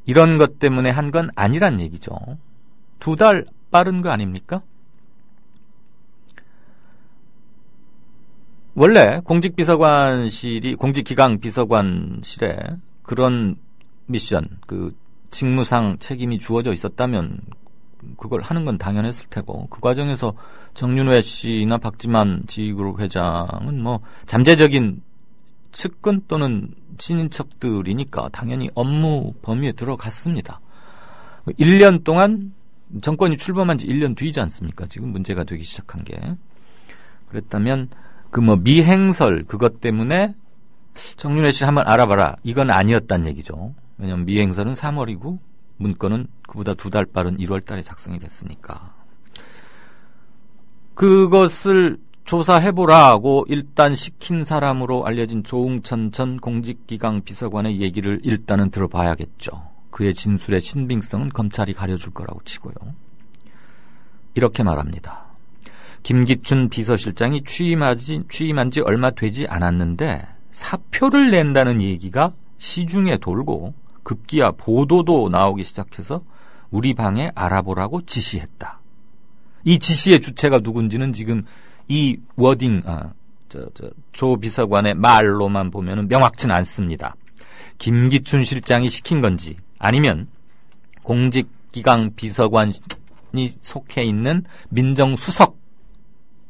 이런 것 때문에 한 건 아니란 얘기죠. 2달 빠른 거 아닙니까? 원래 공직기강 비서관실에 그런 미션, 그 직무상 책임이 주어져 있었다면 그걸 하는 건 당연했을 테고, 그 과정에서 정윤회 씨나 박지만 GE그룹 회장은 뭐 잠재적인 측근 또는 친인척들이니까 당연히 업무 범위에 들어갔습니다. 1년 동안 정권이 출범한 지 1년 뒤지 않습니까? 지금 문제가 되기 시작한 게. 그랬다면 그 미행설 그것 때문에 정윤회 씨 한번 알아봐라. 이건 아니었단 얘기죠. 왜냐하면 미행설은 3월이고 문건은 그보다 2달 빠른 1월 달에 작성이 됐으니까. 그것을 조사해보라고 일단 시킨 사람으로 알려진 조응천 전 공직기강 비서관의 얘기를 일단은 들어봐야겠죠. 그의 진술의 신빙성은 검찰이 가려줄 거라고 치고요. 이렇게 말합니다. 김기춘 비서실장이 취임한 지 얼마 되지 않았는데 사표를 낸다는 얘기가 시중에 돌고 급기야 보도도 나오기 시작해서 우리 방에 알아보라고 지시했다. 이 지시의 주체가 누군지는 지금 이 워딩, 조 비서관의 말로만 보면은 명확치는 않습니다. 김기춘 실장이 시킨 건지 아니면 공직기강 비서관이 속해 있는 민정수석,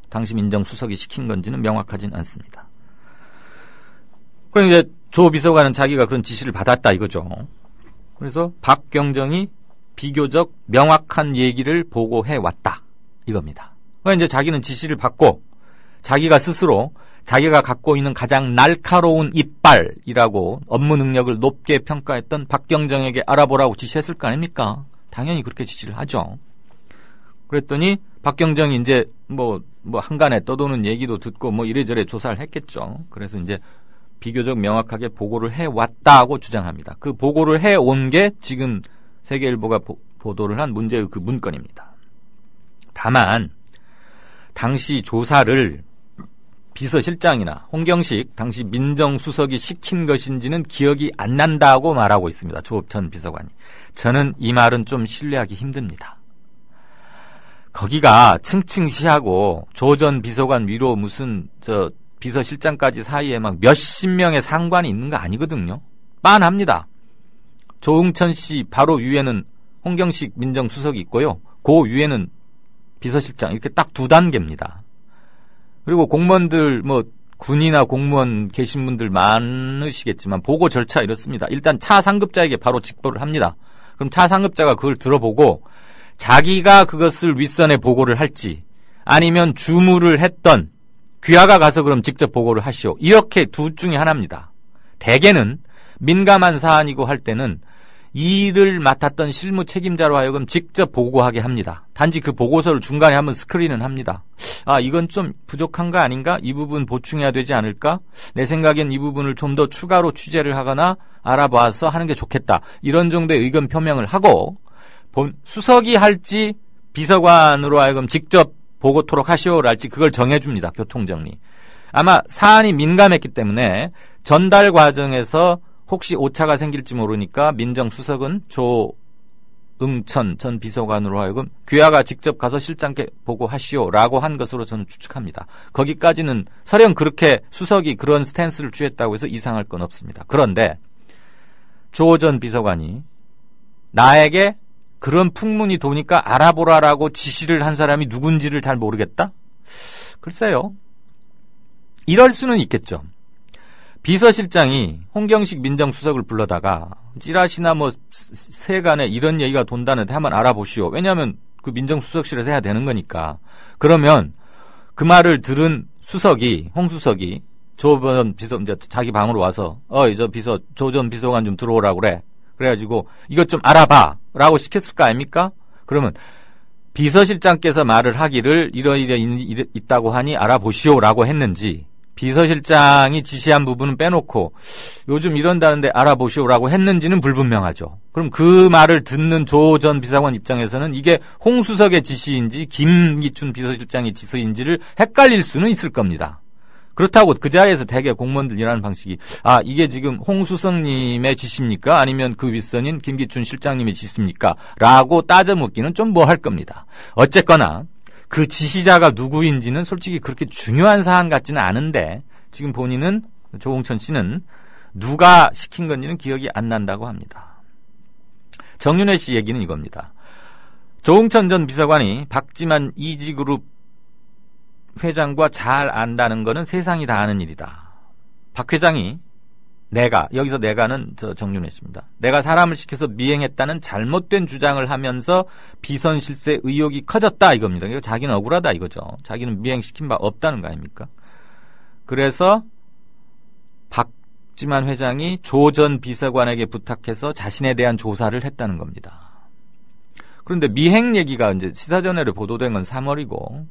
당시 민정수석이 시킨 건지는 명확하진 않습니다. 그럼 이제 조 비서관은 자기가 그런 지시를 받았다 이거죠. 그래서 박경정이 비교적 명확한 얘기를 보고해 왔다 이겁니다. 그러니까 이제 자기는 지시를 받고 자기가 스스로 자기가 갖고 있는 가장 날카로운 이빨이라고 업무 능력을 높게 평가했던 박경정에게 알아보라고 지시했을 거 아닙니까? 당연히 그렇게 지시를 하죠. 그랬더니 박경정이 이제 한간에 떠도는 얘기도 듣고 이래저래 조사를 했겠죠. 그래서 이제 비교적 명확하게 보고를 해왔다고 주장합니다. 그 보고를 해온 게 지금 세계일보가 보도를 한 문제의 그 문건입니다. 다만 당시 조사를 비서실장이나 홍경식 당시 민정수석이 시킨 것인지는 기억이 안 난다고 말하고 있습니다. 조 전 비서관이. 저는 이 말은 좀 신뢰하기 힘듭니다. 거기가 층층시하고 조 전 비서관 위로 무슨 비서실장까지 사이에 막 몇십 명의 상관이 있는 거 아니거든요. 빤합니다. 조응천 씨 바로 위에는 홍경식 민정수석이 있고요. 그 위에는 비서실장 이렇게 딱 2단계입니다. 그리고 공무원들 군이나 공무원 계신 분들 많으시겠지만 보고 절차 이렇습니다. 일단 차상급자에게 바로 직보를 합니다. 그럼 차상급자가 그걸 들어보고 자기가 그것을 윗선에 보고를 할지 아니면 주무를 했던 귀하가 가서 그럼 직접 보고를 하시오. 이렇게 둘 중에 하나입니다. 대개는 민감한 사안이고 할 때는 이 일을 맡았던 실무 책임자로 하여금 직접 보고하게 합니다. 단지 그 보고서를 중간에 한번 스크린은 합니다. 이건 좀 부족한 거 아닌가? 이 부분 보충해야 되지 않을까? 내 생각엔 이 부분을 좀 더 추가로 취재를 하거나 알아봐서 하는 게 좋겠다. 이런 정도의 의견 표명을 하고 수석이 할지 비서관으로 하여금 직접 보고토록 하시오랄지 그걸 정해줍니다. 교통정리. 아마 사안이 민감했기 때문에 전달 과정에서 혹시 오차가 생길지 모르니까 민정수석은 조응천 전 비서관으로 하여금 귀하가 직접 가서 실장께 보고하시오라고 한 것으로 저는 추측합니다. 거기까지는 설령 그렇게 수석이 그런 스탠스를 취했다고 해서 이상할 건 없습니다. 그런데 조 전 비서관이 나에게 그런 풍문이 도니까 알아보라라고 지시를 한 사람이 누군지를 잘 모르겠다? 글쎄요. 이럴 수는 있겠죠. 비서실장이 홍경식 민정수석을 불러다가 찌라시나 세간에 이런 얘기가 돈다는데 한번 알아보시오. 왜냐하면 그 민정수석실에서 해야 되는 거니까. 그러면 그 말을 들은 홍수석이 조전 비서 이제 자기 방으로 와서 조 전 비서관 좀 들어오라고 그래. 그래가지고 이것 좀 알아봐라고 시켰을 거 아닙니까? 그러면 비서실장께서 말을 하기를 이러이러 있다고 하니 알아보시오라고 했는지, 비서실장이 지시한 부분은 빼놓고 요즘 이런다는데 알아보시오라고 했는지는 불분명하죠. 그럼 그 말을 듣는 조 전 비서관 입장에서는 이게 홍수석의 지시인지 김기춘 비서실장의 지시인지를 헷갈릴 수는 있을 겁니다. 그렇다고 그 자리에서 대개 공무원들 일하는 방식이 이게 지금 홍수석님의 지시입니까? 아니면 그 윗선인 김기춘 실장님의 지시입니까? 라고 따져 묻기는 좀 뭐 할 겁니다. 어쨌거나 그 지시자가 누구인지는 솔직히 그렇게 중요한 사안 같지는 않은데, 지금 본인은, 조홍천 씨는 누가 시킨 건지는 기억이 안 난다고 합니다. 정윤회 씨 얘기는 이겁니다. 조홍천 전 비서관이 박지만 이지그룹 회장과 잘 안다는 거는 세상이 다 아는 일이다. 박 회장이 여기서 내가는 정윤회 씨입니다. 내가 사람을 시켜서 미행했다는 잘못된 주장을 하면서 비선 실세 의혹이 커졌다 이겁니다. 그러니까 자기는 억울하다 이거죠. 자기는 미행시킨 바 없다는 거 아닙니까? 그래서 박지만 회장이 조 전 비서관에게 부탁해서 자신에 대한 조사를 했다는 겁니다. 그런데 미행 얘기가 이제 시사전에로 보도된 건 3월이고,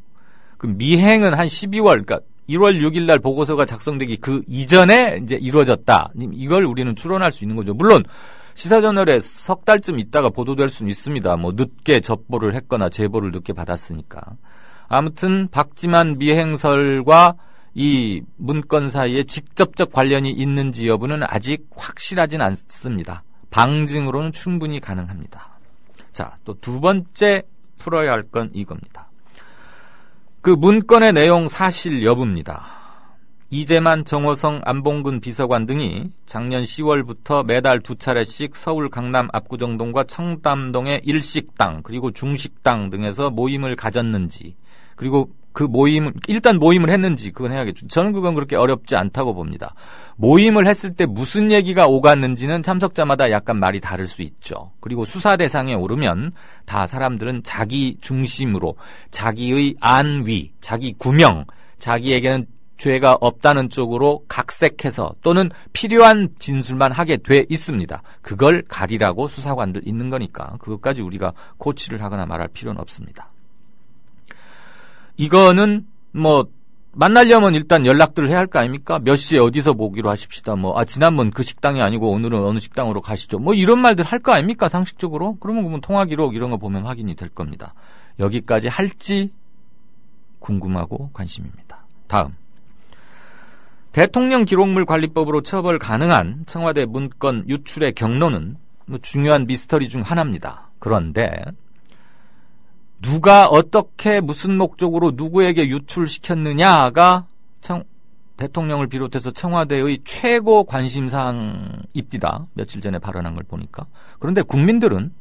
그 미행은 한 12월, 그러니까 1월 6일 날 보고서가 작성되기 그 이전에 이제 이루어졌다. 이걸 우리는 추론할 수 있는 거죠. 물론 시사저널에 석 달쯤 있다가 보도될 수는 있습니다. 뭐 늦게 접보를 했거나 제보를 늦게 받았으니까. 아무튼 박지만 미행설과 이 문건 사이에 직접적 관련이 있는지 여부는 아직 확실하진 않습니다. 방증으로는 충분히 가능합니다. 자, 또 두 번째 풀어야 할 건 이겁니다. 그 문건의 내용 사실 여부입니다. 이재만, 정호성, 안봉근 비서관 등이 작년 10월부터 매달 2차례씩 서울 강남 압구정동과 청담동의 일식당 그리고 중식당 등에서 모임을 가졌는지, 그리고 그 일단 모임을 했는지 그건 해야겠죠. 저는 그건 그렇게 어렵지 않다고 봅니다. 모임을 했을 때 무슨 얘기가 오갔는지는 참석자마다 약간 말이 다를 수 있죠. 그리고 수사 대상에 오르면 다 사람들은 자기 중심으로 자기의 안위, 자기 구명, 자기에게는 죄가 없다는 쪽으로 각색해서 또는 필요한 진술만 하게 돼 있습니다. 그걸 가리라고 수사관들 있는 거니까 그것까지 우리가 고치를 하거나 말할 필요는 없습니다. 이거는 뭐 만나려면 일단 연락들을 해야 할 거 아닙니까? 몇 시에 어디서 보기로 하십시다. 지난번 그 식당이 아니고 오늘은 어느 식당으로 가시죠. 이런 말들 할 거 아닙니까? 상식적으로. 그러면 통화 기록 이런 거 보면 확인이 될 겁니다. 여기까지 할지 궁금하고 관심입니다. 다음. 대통령 기록물 관리법으로 처벌 가능한 청와대 문건 유출의 경로는 중요한 미스터리 중 하나입니다. 그런데 누가 어떻게 무슨 목적으로 누구에게 유출시켰느냐가 대통령을 비롯해서 청와대의 최고 관심사항입니다. 며칠 전에 발언한 걸 보니까. 그런데 국민들은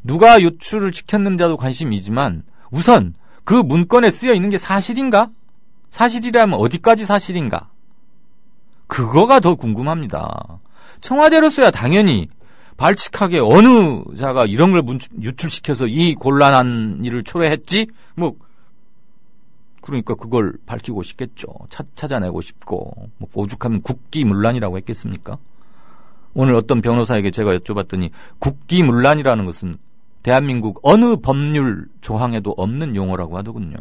누가 유출을 시켰는지도 관심이지만 우선 그 문건에 쓰여 있는 게 사실인가? 사실이라면 어디까지 사실인가? 그거가 더 궁금합니다. 청와대로서야 당연히 발칙하게 어느 자가 이런 걸 유출시켜서 이 곤란한 일을 초래했지? 그러니까 그걸 밝히고 싶겠죠. 찾아내고 싶고. 오죽하면 국기문란이라고 했겠습니까? 오늘 어떤 변호사에게 제가 여쭤봤더니 국기문란이라는 것은 대한민국 어느 법률 조항에도 없는 용어라고 하더군요.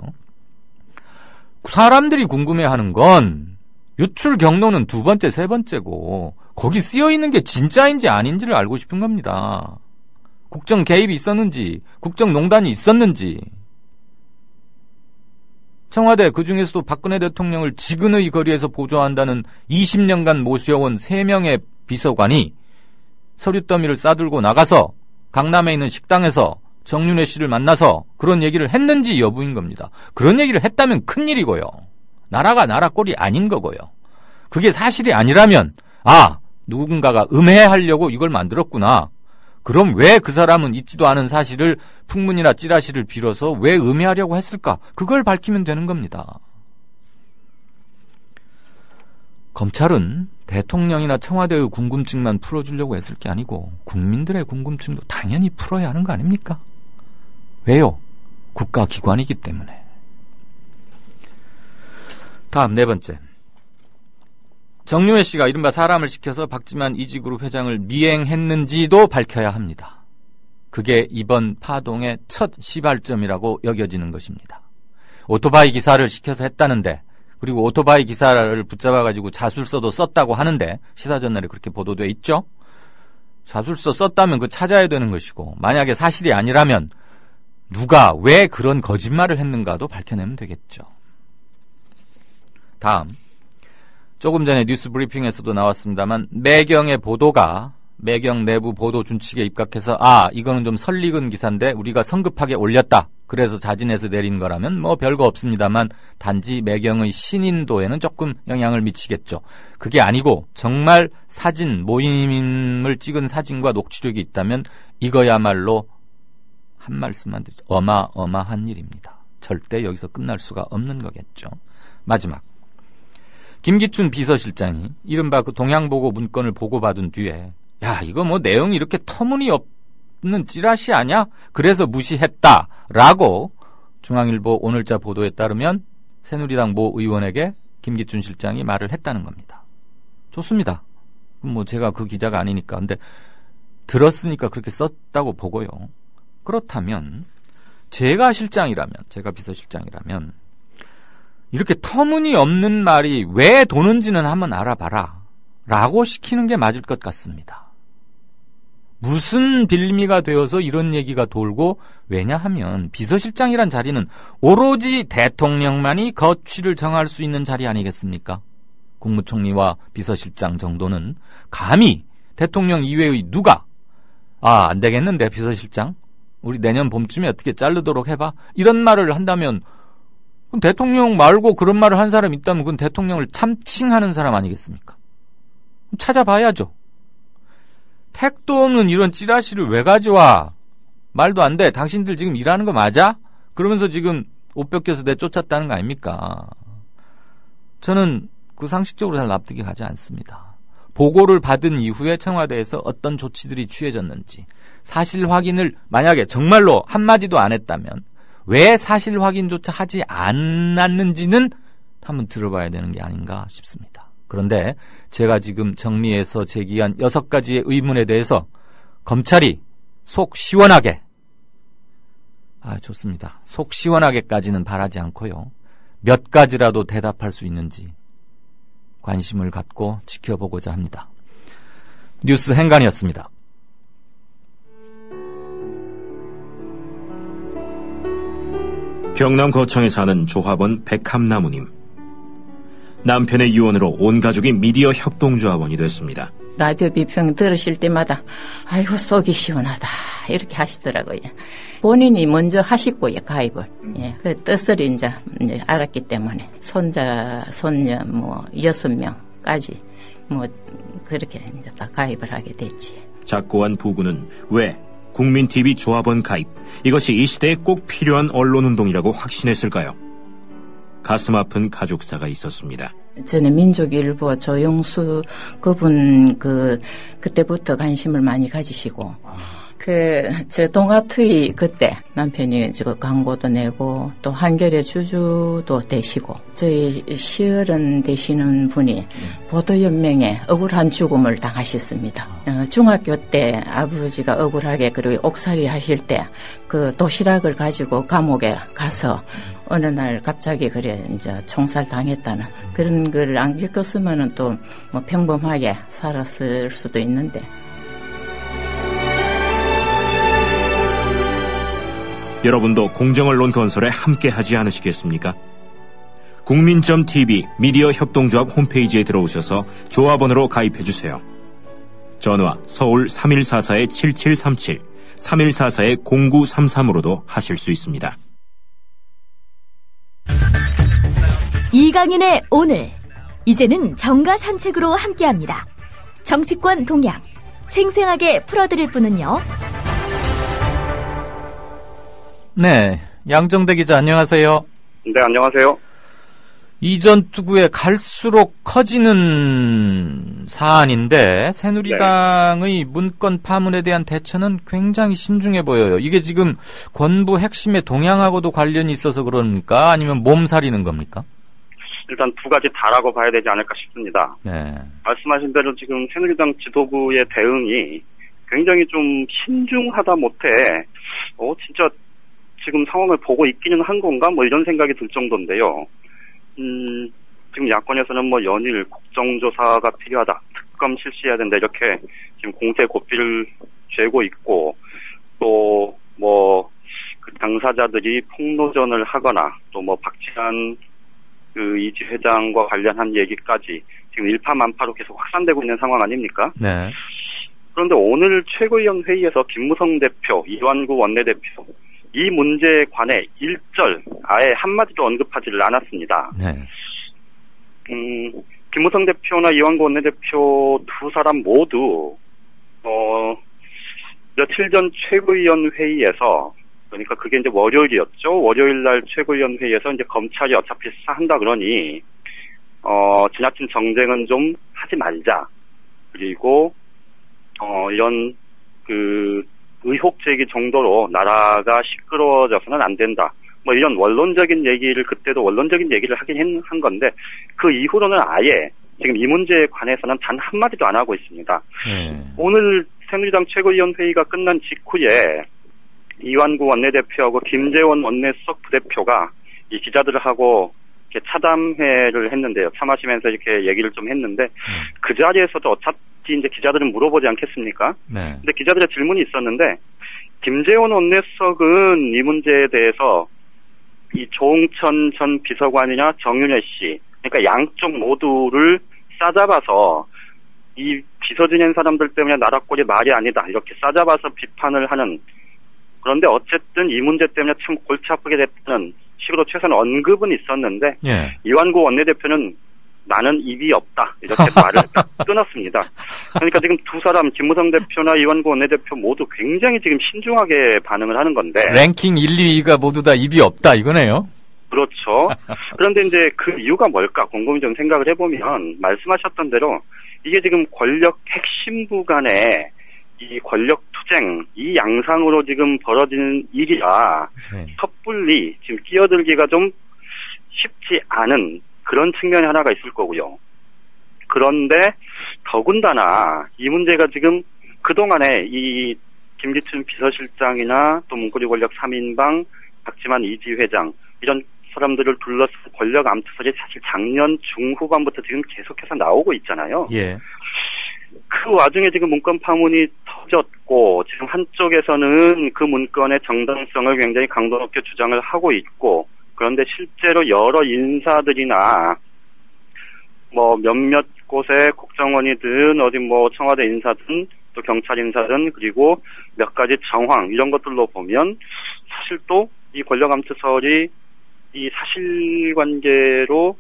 사람들이 궁금해하는 건 유출 경로는 두 번째, 세 번째고 거기 쓰여있는 게 진짜인지 아닌지를 알고 싶은 겁니다. 국정 개입이 있었는지, 국정농단이 있었는지. 청와대 그중에서도 박근혜 대통령을 지근의 거리에서 보좌한다는 20년간 모셔온 3명의 비서관이 서류 더미를 싸들고 나가서 강남에 있는 식당에서 정윤회 씨를 만나서 그런 얘기를 했는지 여부인 겁니다. 그런 얘기를 했다면 큰일이고요. 나라가 나라 꼴이 아닌 거고요. 그게 사실이 아니라면 누군가가 음해하려고 이걸 만들었구나. 그럼 왜 그 사람은 있지도 않은 사실을 풍문이나 찌라시를 빌어서 왜 음해하려고 했을까? 그걸 밝히면 되는 겁니다. 검찰은 대통령이나 청와대의 궁금증만 풀어주려고 했을 게 아니고 국민들의 궁금증도 당연히 풀어야 하는 거 아닙니까? 왜요? 국가기관이기 때문에. 다음 네 번째. 정유회 씨가 이른바 사람을 시켜서 박지만 이지그룹 회장을 미행했는지도 밝혀야 합니다. 그게 이번 파동의 첫 시발점이라고 여겨지는 것입니다. 오토바이 기사를 시켜서 했다는데, 그리고 오토바이 기사를 붙잡아가지고 자술서도 썼다고 하는데, 시사전날에 그렇게 보도돼 있죠? 자술서 썼다면 그거 찾아야 되는 것이고, 만약에 사실이 아니라면 누가 왜 그런 거짓말을 했는가도 밝혀내면 되겠죠. 다음, 조금 전에 뉴스 브리핑에서도 나왔습니다만 매경의 보도가 매경 내부 보도 준칙에 입각해서 이거는 좀 설익은 기사인데 우리가 성급하게 올렸다. 그래서 자진해서 내린 거라면 뭐 별거 없습니다만 단지 매경의 신인도에는 조금 영향을 미치겠죠. 그게 아니고 정말 사진, 모임을 찍은 사진과 녹취록이 있다면 이거야말로 한 말씀만 드리죠. 어마어마한 일입니다. 절대 여기서 끝날 수가 없는 거겠죠. 마지막. 김기춘 비서실장이 이른바 그 동양보고 문건을 보고받은 뒤에 이거 뭐 내용이 이렇게 터무니없는 찌라시 아냐? 그래서 무시했다라고 중앙일보 오늘자 보도에 따르면 새누리당 모 의원에게 김기춘 실장이 말을 했다는 겁니다. 좋습니다. 뭐 제가 그 기자가 아니니까. 근데 들었으니까 그렇게 썼다고 보고요. 그렇다면 제가 비서실장이라면 이렇게 터무니없는 말이 왜 도는지는 한번 알아봐라 라고 시키는 게 맞을 것 같습니다. 무슨 빌미가 되어서 이런 얘기가 돌고, 왜냐하면 비서실장이란 자리는 오로지 대통령만이 거취를 정할 수 있는 자리 아니겠습니까? 국무총리와 비서실장 정도는 감히 대통령 이외의 누가 안 되겠는데 비서실장? 우리 내년 봄쯤에 어떻게 자르도록 해봐? 이런 말을 한다면 그럼 대통령 말고 그런 말을 한 사람 있다면 그건 대통령을 참칭하는 사람 아니겠습니까? 찾아봐야죠. 택도 없는 이런 찌라시를 왜 가져와? 말도 안 돼. 당신들 지금 일하는 거 맞아? 그러면서 지금 옷 벗겨서 내쫓았다는 거 아닙니까? 저는 그 상식적으로 잘 납득이 가지 않습니다. 보고를 받은 이후에 청와대에서 어떤 조치들이 취해졌는지, 사실 확인을 만약에 정말로 한마디도 안 했다면 왜 사실 확인조차 하지 않았는지는 한번 들어봐야 되는 게 아닌가 싶습니다. 그런데 제가 지금 정리해서 제기한 6가지의 의문에 대해서 검찰이 속 시원하게, 좋습니다. 속 시원하게까지는 바라지 않고요. 몇 가지라도 대답할 수 있는지 관심을 갖고 지켜보고자 합니다. 뉴스 행간이었습니다. 경남 거창에 사는 조합원 백함나무님. 남편의 유언으로 온 가족이 미디어 협동조합원이 됐습니다. 라디오 비평 들으실 때마다 아이고 속이 시원하다 이렇게 하시더라고요. 본인이 먼저 하시고요, 가입을. 그 뜻을 이제 알았기 때문에 손자, 손녀 6명까지 그렇게 이제 다 가입을 하게 됐지. 작고한 부부는 왜 국민TV 조합원 가입, 이것이 이 시대에 꼭 필요한 언론운동이라고 확신했을까요? 가슴 아픈 가족사가 있었습니다. 저는 민족일보 조영수 그분 그때부터 관심을 많이 가지시고, 저 동아투이 그때 남편이 저 광고도 내고 또 한겨레 주주도 되시고, 저희 시어른 되시는 분이 보도연맹에 억울한 죽음을 당하셨습니다. 중학교 때 아버지가 억울하게 그리고 옥살이 하실 때 그 도시락을 가지고 감옥에 가서 어느 날 갑자기 그래 이제 총살 당했다는 그런 걸 안 겪었으면은 또 뭐 평범하게 살았을 수도 있는데. 여러분도 공정언론 건설에 함께하지 않으시겠습니까? 국민.tv 미디어 협동조합 홈페이지에 들어오셔서 조합원으로 가입해주세요. 전화 서울 3144-7737, 3144-0933으로도 하실 수 있습니다. 이강윤의 오늘, 이제는 정가 산책으로 함께합니다. 정치권 동향 생생하게 풀어드릴 분은요. 네, 양정대 기자 안녕하세요. 네, 안녕하세요. 이전 투구에 갈수록 커지는 사안인데 새누리당의 문건 파문에 대한 대처는 굉장히 신중해 보여요. 이게 지금 권부 핵심의 동향하고도 관련이 있어서 그럽니까? 아니면 몸살이는 겁니까? 일단 두 가지 다라고 봐야 되지 않을까 싶습니다. 네. 말씀하신 대로 지금 새누리당 지도부의 대응이 굉장히 좀 신중하다 못해 진짜 지금 상황을 보고 있기는 한 건가 뭐 이런 생각이 들 정도인데요. 지금 야권에서는 뭐 연일 국정조사가 필요하다, 특검 실시해야 된다 이렇게 지금 공세 고삐를 쥐고 있고 또 뭐 그 당사자들이 폭로전을 하거나 또 뭐 박지한 그 이지 회장과 관련한 얘기까지 지금 일파만파로 계속 확산되고 있는 상황 아닙니까? 네. 그런데 오늘 최고위원 회의에서 김무성 대표, 이완구 원내대표 이 문제에 관해 일절 아예 한마디도 언급하지를 않았습니다. 네. 김무성 대표나 이완구 원내대표 두 사람 모두 며칠 전 최고위원 회의에서 그러니까 그게 이제 월요일이었죠. 월요일 날 최고위원 회의에서 이제 검찰이 어차피 수사한다 그러니 지나친 정쟁은 좀 하지 말자. 그리고 이런 그 의혹 제기 정도로 나라가 시끄러워져서는 안 된다. 뭐 이런 원론적인 얘기를 그때도 원론적인 얘기를 하긴 한 건데 그 이후로는 아예 지금 이 문제에 관해서는 단 한마디도 안 하고 있습니다. 오늘 새누리당 최고위원 회의가 끝난 직후에 이완구 원내대표하고 김재원 원내수석 부대표가 이 기자들하고 이렇게 차담회를 했는데요. 차 마시면서 이렇게 얘기를 좀 했는데 그 자리에서도 어차피 이제 기자들은 물어보지 않겠습니까? 네. 근데 기자들의 질문이 있었는데 김재원 원내수석은 이 문제에 대해서 이 조응천 전 비서관이나 정윤회 씨, 그러니까 양쪽 모두를 싸잡아서 이 비서 지낸 사람들 때문에 나라 꼴이 말이 아니다 이렇게 싸잡아서 비판을 하는, 그런데 어쨌든 이 문제 때문에 참 골치 아프게 됐다는 식으로 최소한 언급은 있었는데 예. 이완구 원내대표는 나는 입이 없다 이렇게 말을 끊었습니다. 그러니까 지금 두 사람 김무성 대표나 이완구 원내대표 모두 굉장히 지금 신중하게 반응을 하는 건데 랭킹 1, 2위가 모두 다 입이 없다 이거네요. 그렇죠. 그런데 이제 그 이유가 뭘까 곰곰이 좀 생각을 해보면 말씀하셨던 대로 이게 지금 권력 핵심부 간의 이 권력 투쟁, 이 양상으로 지금 벌어지는 일이라 섣불리 지금 끼어들기가 좀 쉽지 않은 그런 측면이 하나가 있을 거고요. 그런데 더군다나 이 문제가 지금 그동안에 이 김기춘 비서실장이나 또 문고리 권력 3인방, 박지만 이지 회장 이런 사람들을 둘러싼 권력 암투설이 사실 작년 중후반부터 지금 계속해서 나오고 있잖아요. 예. 그 와중에 지금 문건 파문이 터졌고 지금 한쪽에서는 그 문건의 정당성을 굉장히 강도 높게 주장을 하고 있고 그런데 실제로 여러 인사들이나 뭐 몇몇 곳에 국정원이든 어디 뭐 청와대 인사든 또 경찰 인사든 그리고 몇 가지 정황 이런 것들로 보면 사실 또 이 권력 암투설이 이 사실관계를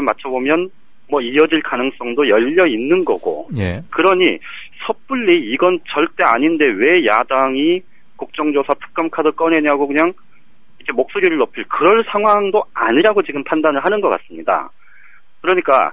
맞춰보면 뭐 이어질 가능성도 열려 있는 거고. 예. 그러니 섣불리 이건 절대 아닌데 왜 야당이 국정조사 특검 카드 꺼내냐고 그냥 이렇게 목소리를 높일 그럴 상황도 아니라고 지금 판단을 하는 것 같습니다. 그러니까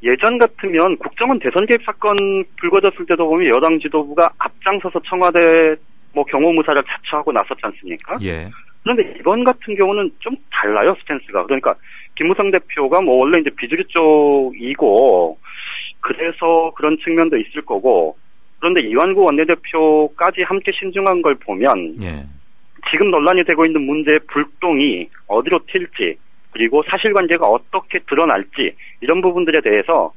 예전 같으면 국정원 대선 개입 사건 불거졌을 때도 보면 여당 지도부가 앞장서서 청와대 뭐 경호무사를 자처하고 나섰지 않습니까? 예. 그런데 이번 같은 경우는 좀 달라요, 스탠스가. 그러니까 김무성 대표가 뭐 원래 이제 비주류 쪽이고 그래서 그런 측면도 있을 거고 그런데 이완구 원내대표까지 함께 신중한 걸 보면 예. 지금 논란이 되고 있는 문제의 불똥이 어디로 튈지 그리고 사실관계가 어떻게 드러날지 이런 부분들에 대해서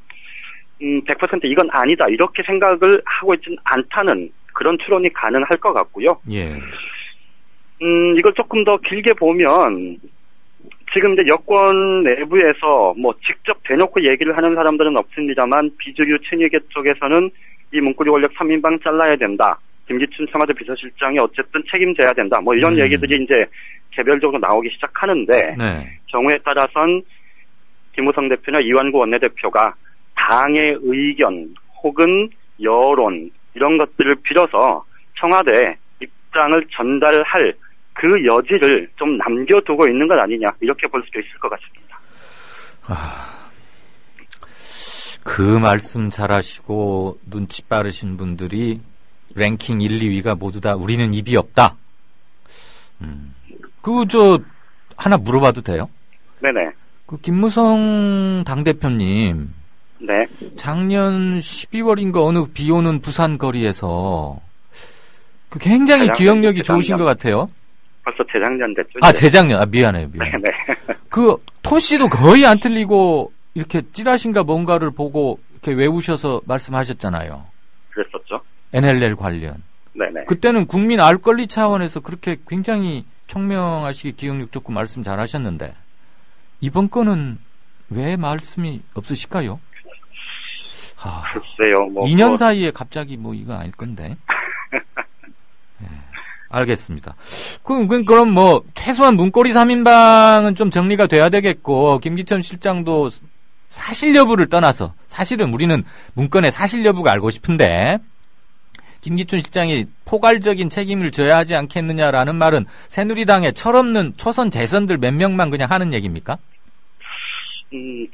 100% 이건 아니다 이렇게 생각을 하고 있지는 않다는 그런 추론이 가능할 것 같고요. 예. 이걸 조금 더 길게 보면 지금 이제 여권 내부에서 뭐 직접 대놓고 얘기를 하는 사람들은 없습니다만 비주류 친이계 쪽에서는 이 문고리 권력 3인방 잘라야 된다. 김기춘 청와대 비서실장이 어쨌든 책임져야 된다. 뭐 이런 얘기들이 이제 개별적으로 나오기 시작하는데 경우에 따라선 김무성 대표나 이완구 원내대표가 당의 의견 혹은 여론 이런 것들을 빌어서 청와대 입장을 전달할 그 여지를 좀 남겨두고 있는 것 아니냐 이렇게 볼 수도 있을 것 같습니다. 그 말씀 잘하시고 눈치 빠르신 분들이 랭킹 1, 2위가 모두 다 우리는 입이 없다. 하나 물어봐도 돼요? 네네. 그 김무성 당대표님. 네. 작년 12월인가 어느 비 오는 부산 거리에서 그 굉장히 기억력이 좋으신 것 같아요. 벌써 재작년 됐죠? 아, 재작년. 아, 미안해요. 네. 그 톤씨도 거의 안 틀리고 이렇게 찌라신가 뭔가를 보고 이렇게 외우셔서 말씀하셨잖아요. 그랬었죠. NLL 관련. 네네. 그때는 국민 알 권리 차원에서 그렇게 굉장히 청명하시게 기억력 좋고 말씀 잘 하셨는데 이번 건은 왜 말씀이 없으실까요? 글쎄요. 2년 사이에 갑자기 이거 아닐 건데. 네, 알겠습니다. 그럼 최소한 문고리 3인방은 좀 정리가 돼야 되겠고, 김기천 실장도 사실 여부를 떠나서, 사실은 우리는 문건의 사실 여부가 알고 싶은데, 김기춘 실장이 포괄적인 책임을 져야 하지 않겠느냐라는 말은 새누리당의 철없는 초선 재선들 몇 명만 그냥 하는 얘기입니까?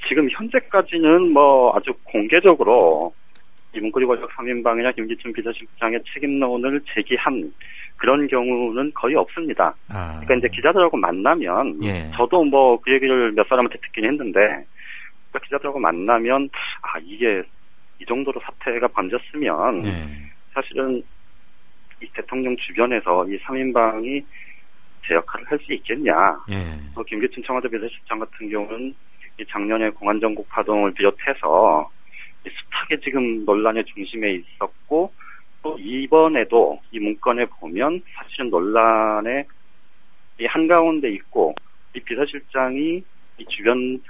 지금 현재까지는 아주 공개적으로 이 문고리 권력 3인방이나 김기춘 비서실장의 책임론을 제기한 그런 경우는 거의 없습니다. 그러니까 이제 기자들하고 만나면 저도 그 얘기를 몇 사람한테 듣긴 했는데 기자들하고 만나면 이게 이 정도로 사태가 번졌으면 사실은 이 대통령 주변에서 이 3인방이 제 역할을 할 수 있겠냐. 김기춘 청와대 비서실장 같은 경우는 이 작년에 공안정국 파동을 비롯해서 숱하게 지금 논란의 중심에 있었고 또 이번에도 이 문건에 보면 사실은 논란의 이 한가운데 있고 이 비서실장이 이 주변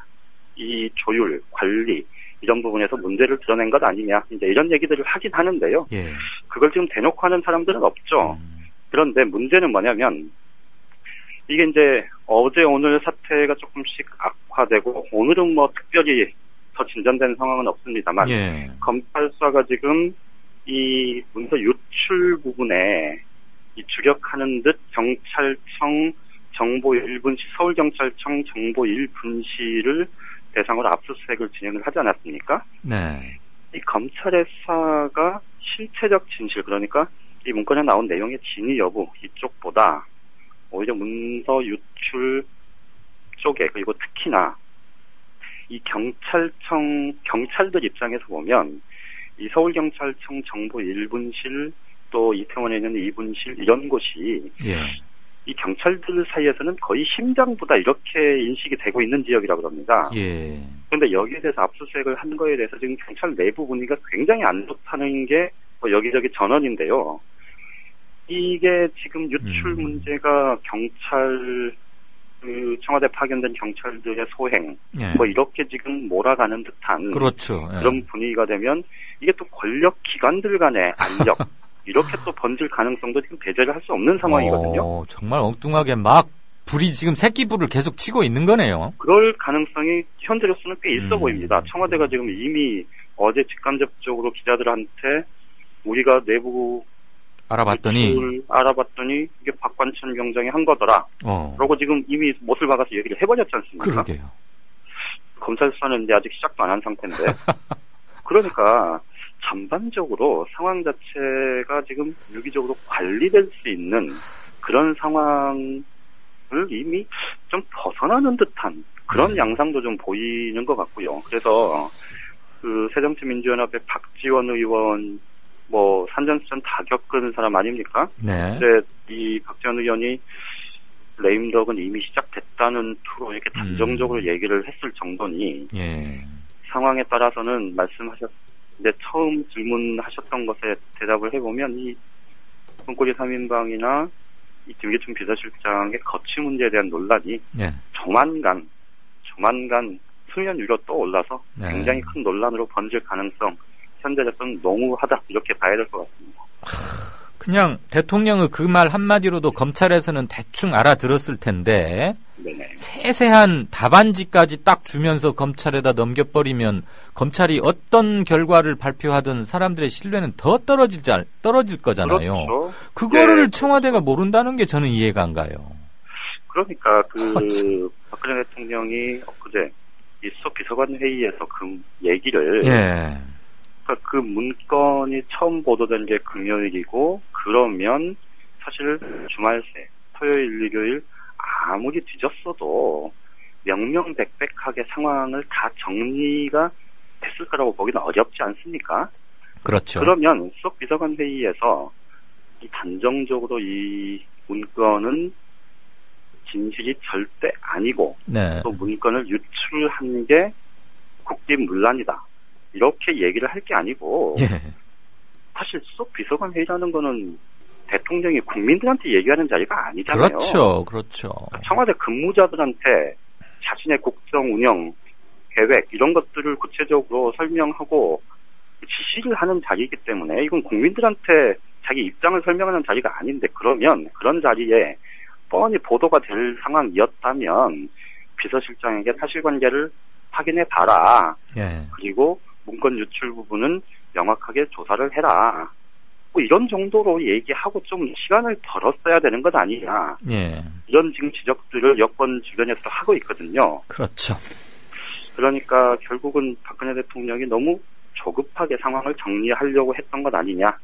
이 조율, 관리 이런 부분에서 문제를 드러낸 것 아니냐 이제 이런 얘기들을 하긴 하는데요. 그걸 지금 대놓고 하는 사람들은 없죠. 그런데 문제는 뭐냐면 이게 이제 어제 오늘 사태가 조금씩 악화되고 오늘은 특별히 더 진전된 상황은 없습니다만 검찰 수사가 지금 이 문서 유출 부분에 이 주력하는 듯 경찰청 정보 1분시 서울경찰청 정보 1분시를 대상으로 압수수색을 진행을 하지 않았습니까? 네. 이 검찰의 수사가 실체적 진실 그러니까 이 문건에 나온 내용의 진위 여부 이쪽보다 오히려 문서 유출 쪽에 그리고 특히나 이 경찰들 입장에서 보면 이 서울경찰청 정보 1분실 또 이태원에 있는 2분실 이런 곳이 이 경찰들 사이에서는 거의 심장부다 이렇게 인식이 되고 있는 지역이라고 합니다. 그런데 여기에 대해서 압수수색을 한 거에 대해서 지금 경찰 내부 분위기가 굉장히 안 좋다는 게 여기저기 전언인데요. 이게 지금 유출 문제가 경찰 청와대 파견된 경찰들의 소행 이렇게 지금 몰아가는 듯한 그렇죠. 그런 분위기가 되면 이게 또 권력 기관들 간의 압력 이렇게 또 번질 가능성도 지금 배제를 할 수 없는 상황이거든요. 정말 엉뚱하게 불이 지금 새끼불을 계속 치고 있는 거네요. 그럴 가능성이 현재로서는 꽤 있어 보입니다. 청와대가 지금 이미 어제 직간접적으로 기자들한테 우리가 내부 알아봤더니 이게 박관천 경장이 한 거더라. 그러고 지금 이미 못을 박아서 얘기를 해버렸지 않습니까? 그러게요. 검찰 수사는 이제 아직 시작도 안 한 상태인데. 그러니까 전반적으로 상황 자체가 지금 유기적으로 관리될 수 있는 그런 상황을 이미 좀 벗어나는 듯한 그런 양상도 좀 보이는 것 같고요. 그래서 그 새정치민주연합의 박지원 의원 산전수전 다 겪은 사람 아닙니까? 네. 근데 이 박지원 의원이 레임덕은 이미 시작됐다는 투로 이렇게 단정적으로 얘기를 했을 정도니 상황에 따라서는 이제 처음 질문하셨던 것에 대답을 해보면 이 문고리 3인방이나 이 김기춘 비서실장의 거취 문제에 대한 논란이 조만간 수면 위로 떠올라서 굉장히 큰 논란으로 번질 가능성 현재로서는 농후하다 이렇게 봐야 될 것 같습니다. 그냥 대통령의 그 말 한마디로도 검찰에서는 대충 알아들었을 텐데 세세한 답안지까지 딱 주면서 검찰에다 넘겨버리면 검찰이 어떤 결과를 발표하든 사람들의 신뢰는 더 떨어질 거잖아요. 그렇죠. 그거를 청와대가 모른다는 게 저는 이해가 안 가요. 그러니까 박근혜 대통령이 엊그제 이 수석비서관 회의에서 그 얘기를 그러니까 그 문건이 처음 보도된 게 금요일이고 그러면 사실 주말 새 토요일 일요일 아무리 뒤졌어도 명명백백하게 상황을 다 정리가 됐을 거라고 보기는 어렵지 않습니까? 그렇죠. 그러면 수석 비서관 회의에서 이 단정적으로 이 문건은 진실이 절대 아니고 네. 또 문건을 유출한 게 국빈문란이다. 이렇게 얘기를 할 게 아니고 예. 사실 수석 비서관 회의라는 거는 대통령이 국민들한테 얘기하는 자리가 아니잖아요. 그렇죠. 그렇죠. 청와대 근무자들한테 자신의 국정 운영 계획 이런 것들을 구체적으로 설명하고 지시를 하는 자리이기 때문에 이건 국민들한테 자기 입장을 설명하는 자리가 아닌데 그러면 그런 자리에 뻔히 보도가 될 상황이었다면 비서실장에게 사실관계를 확인해 봐라. 예. 그리고 문건 유출 부분은 명확하게 조사를 해라. 뭐 이런 정도로 얘기하고 좀 시간을 벌었어야 되는 것 아니냐. 예. 이런 지금 지적들을 여권 주변에서 하고 있거든요. 그렇죠. 그러니까 결국은 박근혜 대통령이 너무 조급하게 상황을 정리하려고 했던 것 아니냐.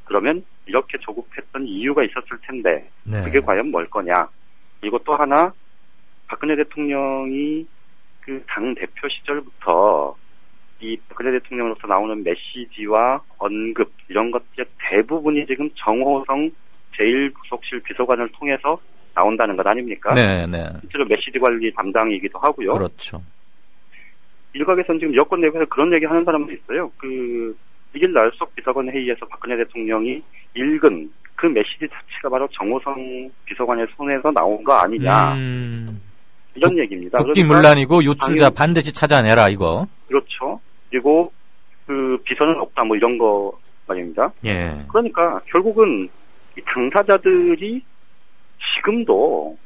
그러면 이렇게 조급했던 이유가 있었을 텐데 네. 그게 과연 뭘 거냐. 그리고 또 하나 박근혜 대통령이 그 당 대표 시절부터 이 박근혜 대통령으로서 나오는 메시지와 언급 이런 것들 대부분이 지금 정호성 제1부속실 비서관을 통해서 나온다는 것 아닙니까? 네, 네. 실제로 메시지 관리 담당이기도 하고요. 그렇죠. 일각에서는 지금 여권 내부에서 그런 얘기 하는 사람도 있어요. 그 1일 날 수석 비서관 회의에서 박근혜 대통령이 읽은 그 메시지 자체가 바로 정호성 비서관의 손에서 나온 거 아니냐. 이런 얘기입니다. 국기문란이고 유출자 반드시 찾아내라 이거. 그렇죠. 그리고 그 비서는 없다 뭐 이런 거 말입니다. 예. 그러니까 결국은 이 당사자들이 지금도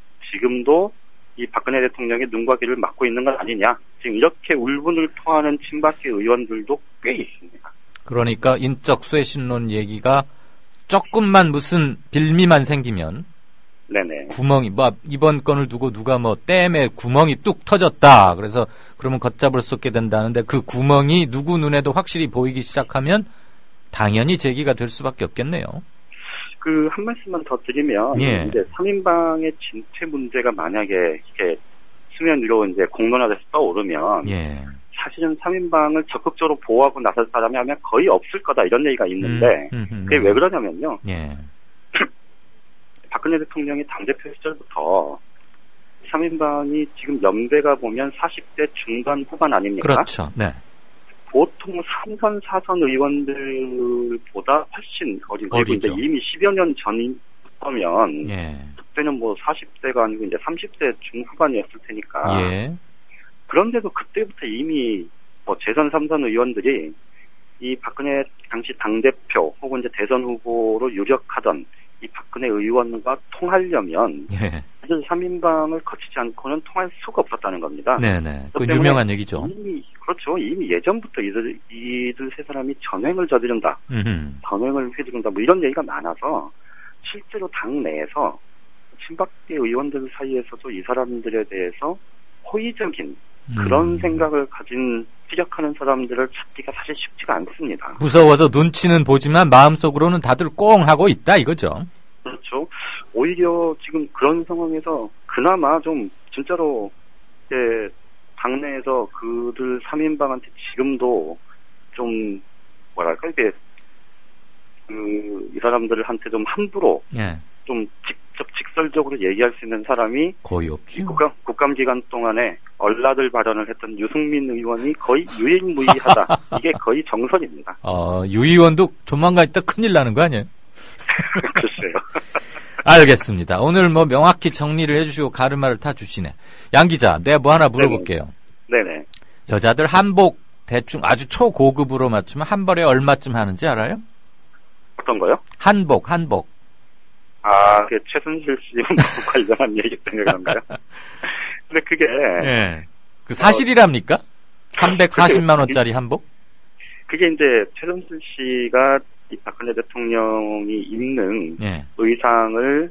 이 박근혜 대통령의 눈과 귀를 막고 있는 건 아니냐. 지금 이렇게 울분을 토하는 친박계 의원들도 꽤 있습니다. 그러니까 인적 쇄신론 얘기가 조금만 무슨 빌미만 생기면 네네. 구멍이 뭐 이번 건을 두고 누가 뭐 댐에 구멍이 뚝 터졌다. 그래서 그러면 걷잡을 수 없게 된다는데 그 구멍이 누구 눈에도 확실히 보이기 시작하면 당연히 제기가 될 수밖에 없겠네요. 그 한 말씀만 더 드리면 예. 이제 3인방의 진퇴 문제가 만약에 이렇게 수면 위로 이제 공론화돼서 떠오르면 예. 사실은 3인방을 적극적으로 보호하고 나설 사람이 하면 거의 없을 거다 이런 얘기가 있는데 그게 왜 그러냐면요. 예. 박근혜 대통령이 당대표 시절부터 3인방이 지금 연배가 보면 40대 중반 후반 아닙니까? 그렇죠. 네. 보통 3선, 4선 의원들보다 훨씬 어린 거고 이제 이미 10여 년 전이면 예. 그때는 뭐 40대가 아니고 이제 30대 중후반이었을 테니까. 예. 그런데도 그때부터 이미 뭐 재선 3선 의원들이 이 박근혜 당시 당대표 혹은 이제 대선 후보로 유력하던 이 박근혜 의원과 통하려면 예. 3인방을 거치지 않고는 통할 수가 없었다는 겁니다. 네네. 그 유명한 얘기죠. 그렇죠. 이미 예전부터 이들 세 사람이 전횡을 저지른다. 전횡을 휘두른다. 뭐 이런 얘기가 많아서 실제로 당 내에서 친박계 의원들 사이에서도 이 사람들에 대해서 호의적인 그런 생각을 가진 피력하는 사람들을 찾기가 사실 쉽지가 않습니다. 무서워서 눈치는 보지만 마음속으로는 다들 꽁 하고 있다 이거죠. 그렇죠. 오히려 지금 그런 상황에서 그나마 좀 진짜로 당내에서 그들 3인방한테 지금도 좀 뭐랄까 이게 이 사람들한테 좀 함부로 예. 좀 직설적으로 얘기할 수 있는 사람이 거의 없죠. 국감 기간 동안에 얼라들 발언을 했던 유승민 의원이 거의 유일무이하다. 이게 거의 정설입니다. 유 의원도 조만간 있다 큰일 나는 거 아니에요? 글쎄요. 알겠습니다. 오늘 뭐 명확히 정리를 해주시고 가르마를 타주시네. 양 기자, 내가 뭐 하나 물어볼게요. 네네. 여자들 한복 대충 아주 초고급으로 맞추면 한 벌에 얼마쯤 하는지 알아요? 어떤 거요? 한복. 그 최순실 씨 관련한 얘기 때문에 그런가요? 근데 그게 예. 그 사실이랍니까? 340만 원짜리 한복? 그게 이제 최순실 씨가 이 박근혜 대통령이 입는 예. 의상을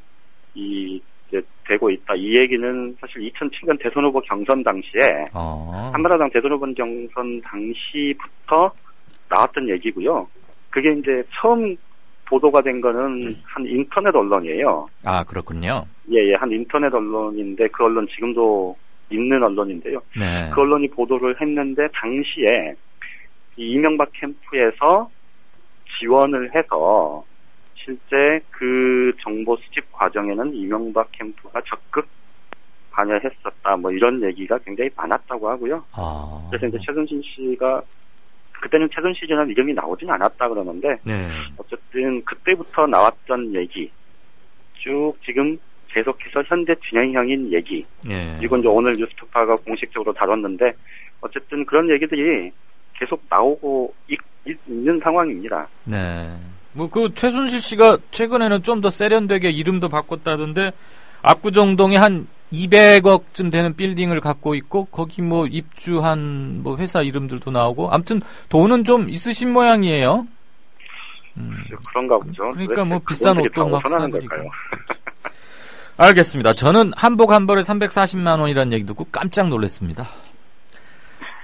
이제 되고 있다. 이 얘기는 사실 2007년 대선 후보 경선 당시에 한나라당 대선 후보 경선 당시부터 나왔던 얘기고요. 그게 이제 처음 보도가 된 거는 한 인터넷 언론이에요. 아, 그렇군요. 예, 한 인터넷 언론인데 그 언론 지금도 있는 언론인데요. 네. 그 언론이 보도를 했는데 당시에 이 이명박 캠프에서 지원을 해서 실제 그 정보 수집 과정에는 이명박 캠프가 적극 관여했었다. 뭐 이런 얘기가 굉장히 많았다고 하고요. 그래서 이제 최순실 씨가 그때는 최순실이라는 이름이 나오진 않았다 그러는데 네. 어쨌든 그때부터 나왔던 얘기 쭉 지금 계속해서 현재 진행형인 얘기 네. 그리고 이제 오늘 뉴스토파가 공식적으로 다뤘는데 어쨌든 그런 얘기들이 계속 나오고 있는 상황입니다. 네. 뭐 그 최순실 씨가 최근에는 좀 더 세련되게 이름도 바꿨다던데 압구정동에 한 200억쯤 되는 빌딩을 갖고 있고 거기 뭐 입주한 뭐 회사 이름들도 나오고 아무튼 돈은 좀 있으신 모양이에요. 그런가 보죠. 그러니까 뭐 비싼 옷도 막 사드리고. 알겠습니다. 저는 한복 한 벌에 340만 원이라는 얘기 듣고 깜짝 놀랐습니다.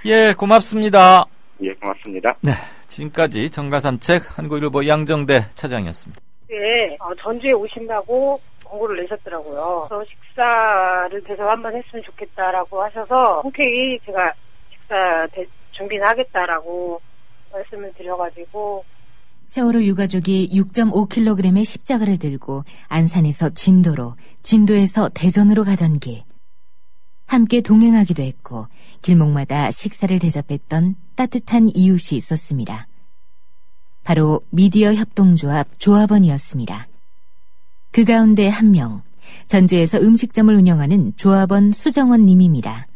예, 고맙습니다. 예, 고맙습니다. 네, 지금까지 정가산책 한국일보 양정대 차장이었습니다. 네, 전주에 오신다고 공고를 내셨더라고요. 그래서 식사를 대접 한번 했으면 좋겠다라고 하셔서 흔쾌히 제가 식사 준비는 하겠다라고 말씀을 드려가지고 세월호 유가족이 6.5kg의 십자가를 들고 안산에서 진도로, 진도에서 대전으로 가던 길. 함께 동행하기도 했고 길목마다 식사를 대접했던 따뜻한 이웃이 있었습니다. 바로 미디어 협동조합 조합원이었습니다. 그 가운데 한 명, 전주에서 음식점을 운영하는 조합원 수정원 님입니다.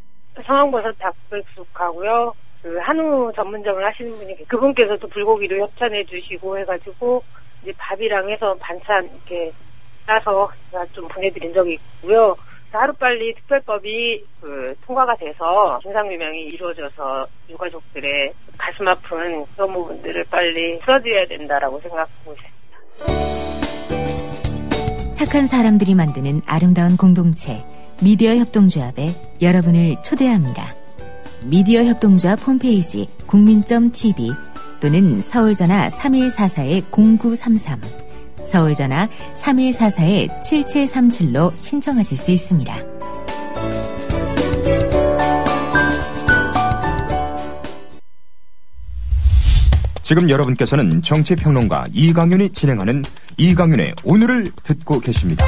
상황버섯 닭백숙하고요. 그 한우 전문점을 하시는 분이 그분께서도 불고기도 협찬해 주시고 해가지고 이제 밥이랑 해서 반찬 이렇게 싸서 제가 좀 보내드린 적이 있고요. 하루빨리 특별법이 통과가 돼서 진상규명이 이루어져서 유가족들의 가슴 아픈 그런 부분들을 빨리 풀어드려야 된다라고 생각하고 있습니다. 착한 사람들이 만드는 아름다운 공동체 미디어 협동조합에 여러분을 초대합니다. 미디어 협동조합 홈페이지 국민.tv 또는 서울전화 3144-0933 서울전화 3144-7737로 신청하실 수 있습니다. 지금 여러분께서는 정치평론가 이강윤이 진행하는 이강윤의 오늘을 듣고 계십니다.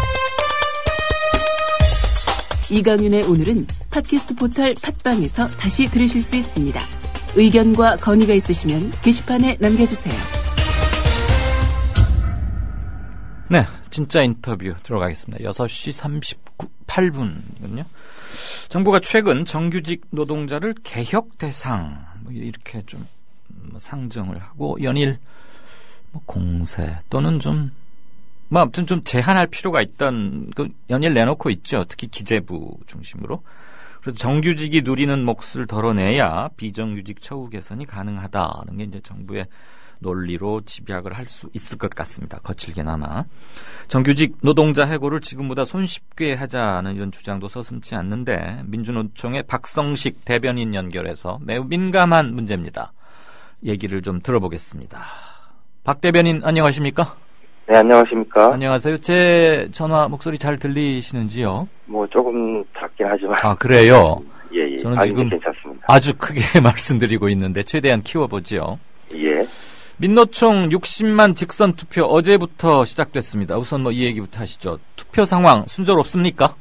이강윤의 오늘은 팟캐스트 포털 팟빵에서 다시 들으실 수 있습니다. 의견과 건의가 있으시면 게시판에 남겨주세요. 네, 진짜 인터뷰 들어가겠습니다. 6시 38분이거든요. 정부가 최근 정규직 노동자를 개혁 대상 뭐 이렇게 좀 상정을 하고 연일 뭐 공세 또는 좀 뭐 아무튼 좀 제한할 필요가 있던 그 연일 내놓고 있죠. 특히 기재부 중심으로. 그래서 정규직이 누리는 몫을 덜어내야 비정규직 처우 개선이 가능하다는 게 이제 정부의 논리로 집약을 할 수 있을 것 같습니다. 거칠게나마. 정규직 노동자 해고를 지금보다 손쉽게 하자는 이런 주장도 서슴지 않는데 민주노총의 박성식 대변인 연결해서 매우 민감한 문제입니다. 얘기를 좀 들어보겠습니다. 박 대변인 안녕하십니까? 네, 안녕하십니까? 안녕하세요. 제 전화 목소리 잘 들리시는지요? 뭐 조금 작긴 하지만. 아, 그래요? 예. 저는 지금 괜찮습니다. 아주 크게 말씀드리고 있는데 최대한 키워보죠. 예. 민노총 60만 직선 투표 어제부터 시작됐습니다. 우선 뭐 이 얘기부터 하시죠. 투표 상황 순조롭습니까?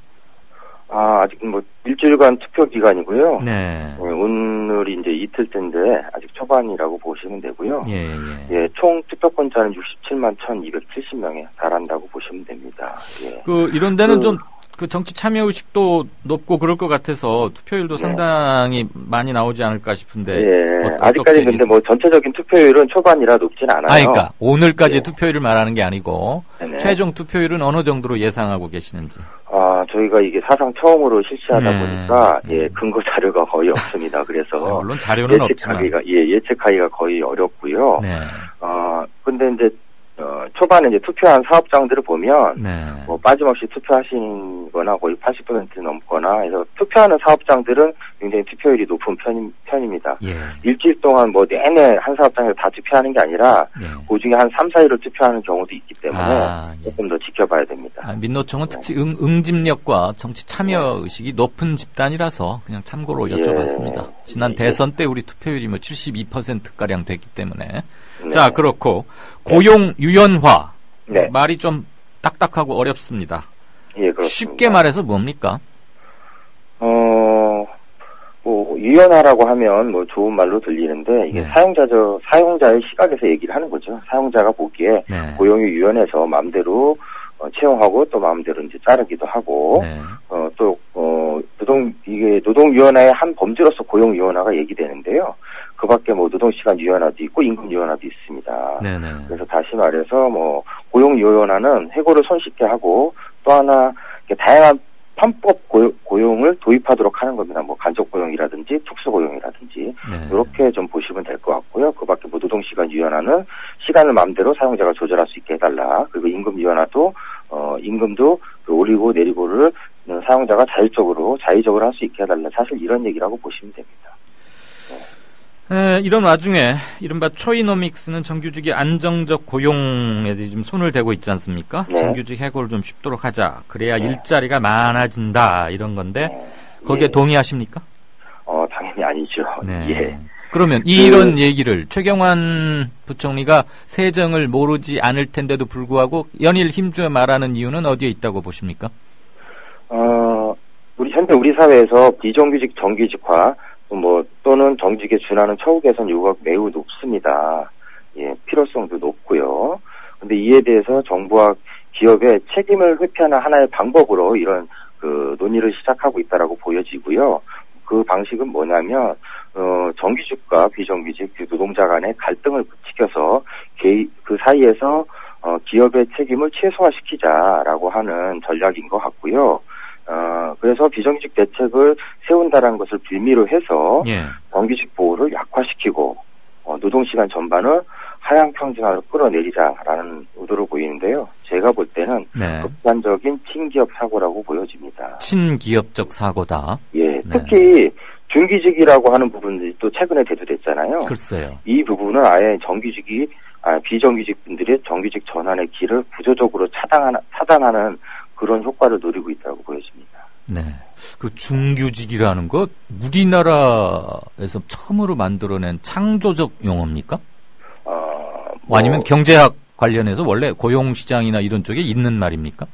아직 뭐 일주일간 투표 기간이고요. 네. 오늘이 이제 이틀째인데 아직 초반이라고 보시면 되고요. 예. 총 투표권자는 67만 1,270명에 달한다고 보시면 됩니다. 예. 이런 데는 좀 그 정치 참여 의식도 높고 그럴 것 같아서 투표율도 상당히 많이 나오지 않을까 싶은데. 예. 아직까지 근데 뭐 전체적인 투표율은 초반이라 높진 않아요. 그러니까 오늘까지 투표율을 말하는 게 아니고 네네. 최종 투표율은 어느 정도로 예상하고 계시는지. 저희가 이게 사상 처음으로 실시하다 보니까 근거 자료가 거의 없습니다. 그래서 물론 자료는 없지만 예측하기가 거의 어렵고요. 네. 근데 이제 초반에 이제 투표한 사업장들을 보면 네. 뭐 빠짐없이 투표하신 넘거나 거의 80% 넘거나 해서 투표하는 사업장들은 굉장히 투표율이 높은 편입니다. 예. 일주일 동안 뭐 내내 한 사업장에서 다 투표하는 게 아니라 그 중에 한 3, 4일을 투표하는 경우도 있기 때문에 조금 더 지켜봐야 됩니다. 민노총은 특히 응집력과 정치 참여 의식이 높은 집단이라서 그냥 참고로 여쭤봤습니다. 지난 대선 때 우리 투표율이 뭐 72%가량 됐기 때문에. 자, 그렇고 고용 유연화. 말이 좀 딱딱하고 어렵습니다. 예, 그렇습니다. 쉽게 말해서 뭡니까? 뭐 유연화라고 하면 뭐 좋은 말로 들리는데 이게 사용자의 시각에서 얘기를 하는 거죠. 사용자가 보기에 고용이 유연해서 마음대로 채용하고 또 마음대로 이제 자르기도 하고 이게 노동 유연화의 한 범주로서 고용 유연화가 얘기되는데요. 그밖에 뭐 노동 시간 유연화도 있고 임금 유연화도 있습니다. 그래서 다시 말해서 뭐 고용 유연화는 해고를 손쉽게 하고 또 하나 다양한 편법 고용을 도입하도록 하는 겁니다. 뭐 간접 고용이라든지 특수 고용이라든지 이렇게 좀 보시면 될 것 같고요. 그밖에 뭐 노동 시간 유연화는 시간을 마음대로 사용자가 조절할 수 있게 해달라. 그리고 임금 유연화도 임금도 올리고 내리고를 사용자가 자의적으로 할 수 있게 해달라. 사실 이런 얘기라고 보시면 됩니다. 이런 와중에 이른바 초이노믹스는 정규직의 안정적 고용에 좀 손을 대고 있지 않습니까? 정규직 해고를 좀 쉽도록 하자. 그래야 일자리가 많아진다. 이런 건데 거기에 동의하십니까? 당연히 아니죠. 예. 그러면 이런 얘기를 최경환 부총리가 세정을 모르지 않을 텐데도 불구하고 연일 힘주어 말하는 이유는 어디에 있다고 보십니까? 현재 우리 사회에서 비정규직 정규직화 또는 정직에 준하는 처우 개선 요구가 매우 높습니다. 예, 필요성도 높고요. 근데 이에 대해서 정부와 기업의 책임을 회피하는 하나의 방법으로 이런 논의를 시작하고 있다라고 보여지고요. 그 방식은 뭐냐면 정규직과 비정규직 노동자 간의 갈등을 부추겨서 그 사이에서 기업의 책임을 최소화시키자라고 하는 전략인 것 같고요. 그래서 비정규직 대책을 세운다라는 것을 빌미로 해서 정규직 보호를 약화시키고 노동시간 전반을 하향 평준화로 끌어내리자라는 의도로 보이는데요. 제가 볼 때는 극단적인 친기업 사고라고 보여집니다. 친기업적 사고다. 예, 특히 중기직이라고 하는 부분들이 또 최근에 대두됐잖아요. 글쎄요. 이 부분은 아예 비정규직 분들의 정규직 전환의 길을 구조적으로 차단하는 그런 효과를 노리고 있다고 보여집니다. 네. 그 중규직이라는 것, 우리나라에서 처음으로 만들어낸 창조적 용어입니까? 아니면 경제학 관련해서 원래 고용시장이나 이런 쪽에 있는 말입니까?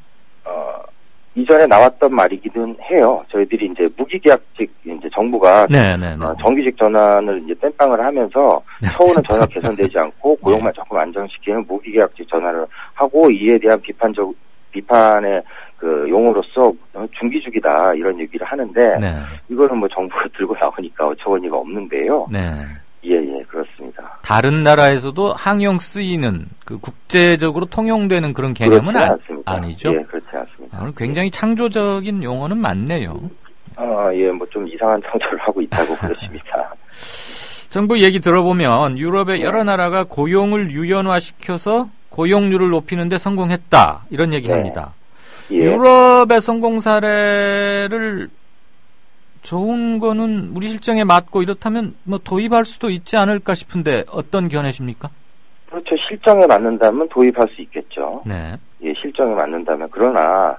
이전에 나왔던 말이기는 해요. 저희들이 이제 무기계약직, 이제 정부가 정규직 전환을 이제 땜빵을 하면서 처우는 전혀 개선되지 않고 고용만 조금 안정시키는 무기계약직 전환을 하고 이에 대한 비판의 용어로서 중기직이다 이런 얘기를 하는데 이거는 뭐 정부가 들고 나오니까 어처구니가 없는데요. 예, 그렇습니다. 다른 나라에서도 항용 쓰이는 국제적으로 통용되는 그런 개념은 아니죠? 예, 그렇지 않습니다. 굉장히 창조적인 용어는 많네요. 예, 뭐 좀 이상한 창조를 하고 있다고 그렇습니다. 정부 얘기 들어보면 유럽의 여러 나라가 고용을 유연화시켜서 고용률을 높이는 데 성공했다. 이런 얘기합니다. 유럽의 성공 사례를 좋은 거는 우리 실정에 맞고 이렇다면 뭐 도입할 수도 있지 않을까 싶은데 어떤 견해십니까? 그렇죠. 실정에 맞는다면 도입할 수 있겠죠. 예, 실정에 맞는다면. 그러나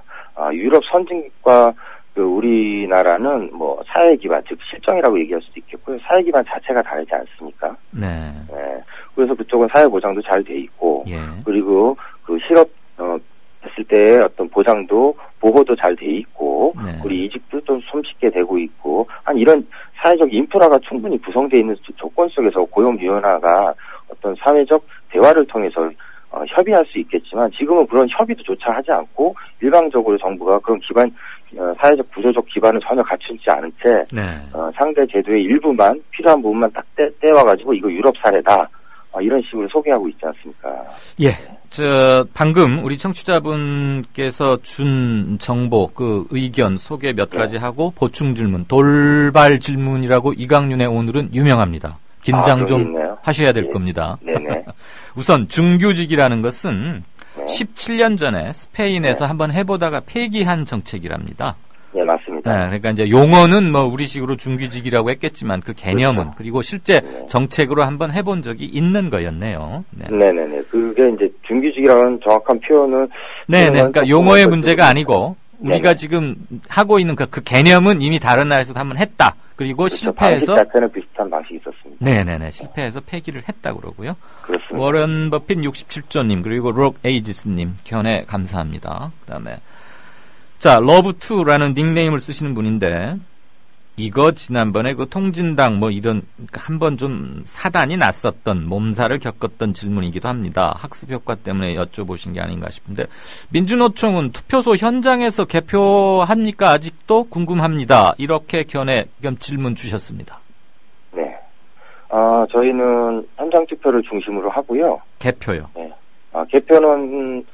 유럽 선진국과 우리나라는 뭐 사회 기반, 즉 실정이라고 얘기할 수도 있겠고요. 사회 기반 자체가 다르지 않습니까? 그래서 그쪽은 사회 보장도 잘 돼 있고, 그리고 실업 했을 때 어떤 보호도 잘 돼 있고, 우리 이직도 좀 손쉽게 되고 있고, 이런 사회적 인프라가 충분히 구성되어 있는 조건 속에서 고용 유연화가 어떤 사회적 대화를 통해서 협의할 수 있겠지만 지금은 그런 협의도 조차 하지 않고 일방적으로 정부가 그런 기반 사회적 구조적 기반을 전혀 갖추지 않은 채 상대 제도의 일부만 필요한 부분만 딱 떼와가지고 이거 유럽 사례다 이런 식으로 소개하고 있지 않습니까? 예, 방금 우리 청취자분께서 준 정보 의견 소개 몇 가지 하고 보충 질문 돌발 질문이라고 이강윤의 오늘은 유명합니다. 긴장 좀 하셔야 될 겁니다. 우선 중규직이라는 것은 17년 전에 스페인에서 한번 해보다가 폐기한 정책이랍니다. 네, 맞습니다. 네, 그러니까 이제 용어는 뭐 우리식으로 중규직이라고 했겠지만 그 개념은 그렇죠. 그리고 실제 정책으로 한번 해본 적이 있는 거였네요. 네네네. 그게 이제 중규직이라는 정확한 표현은 네네. 그러니까 용어의 문제가 아니고 우리가 지금 하고 있는 그 개념은 이미 다른 나라에서도 한번 했다. 그리고 그렇죠. 실패해서 방식 자체는 비슷한 방식이 있었습니다. 네네네. 실패해서 폐기를 했다 그러고요. 그렇습니다. 워런 버핏 67조님 그리고 록 에이지스님 견해 감사합니다. 그다음에 자 러브2라는 닉네임을 쓰시는 분인데 이거 지난번에 그 통진당 뭐 이런 한번 좀 사단이 났었던 몸살을 겪었던 질문이기도 합니다. 학습 효과 때문에 여쭤보신 게 아닌가 싶은데 민주노총은 투표소 현장에서 개표합니까? 아직도 궁금합니다. 이렇게 견해 겸 질문 주셨습니다. 네. 저희는 현장 투표를 중심으로 하고요. 개표요. 네. 개표는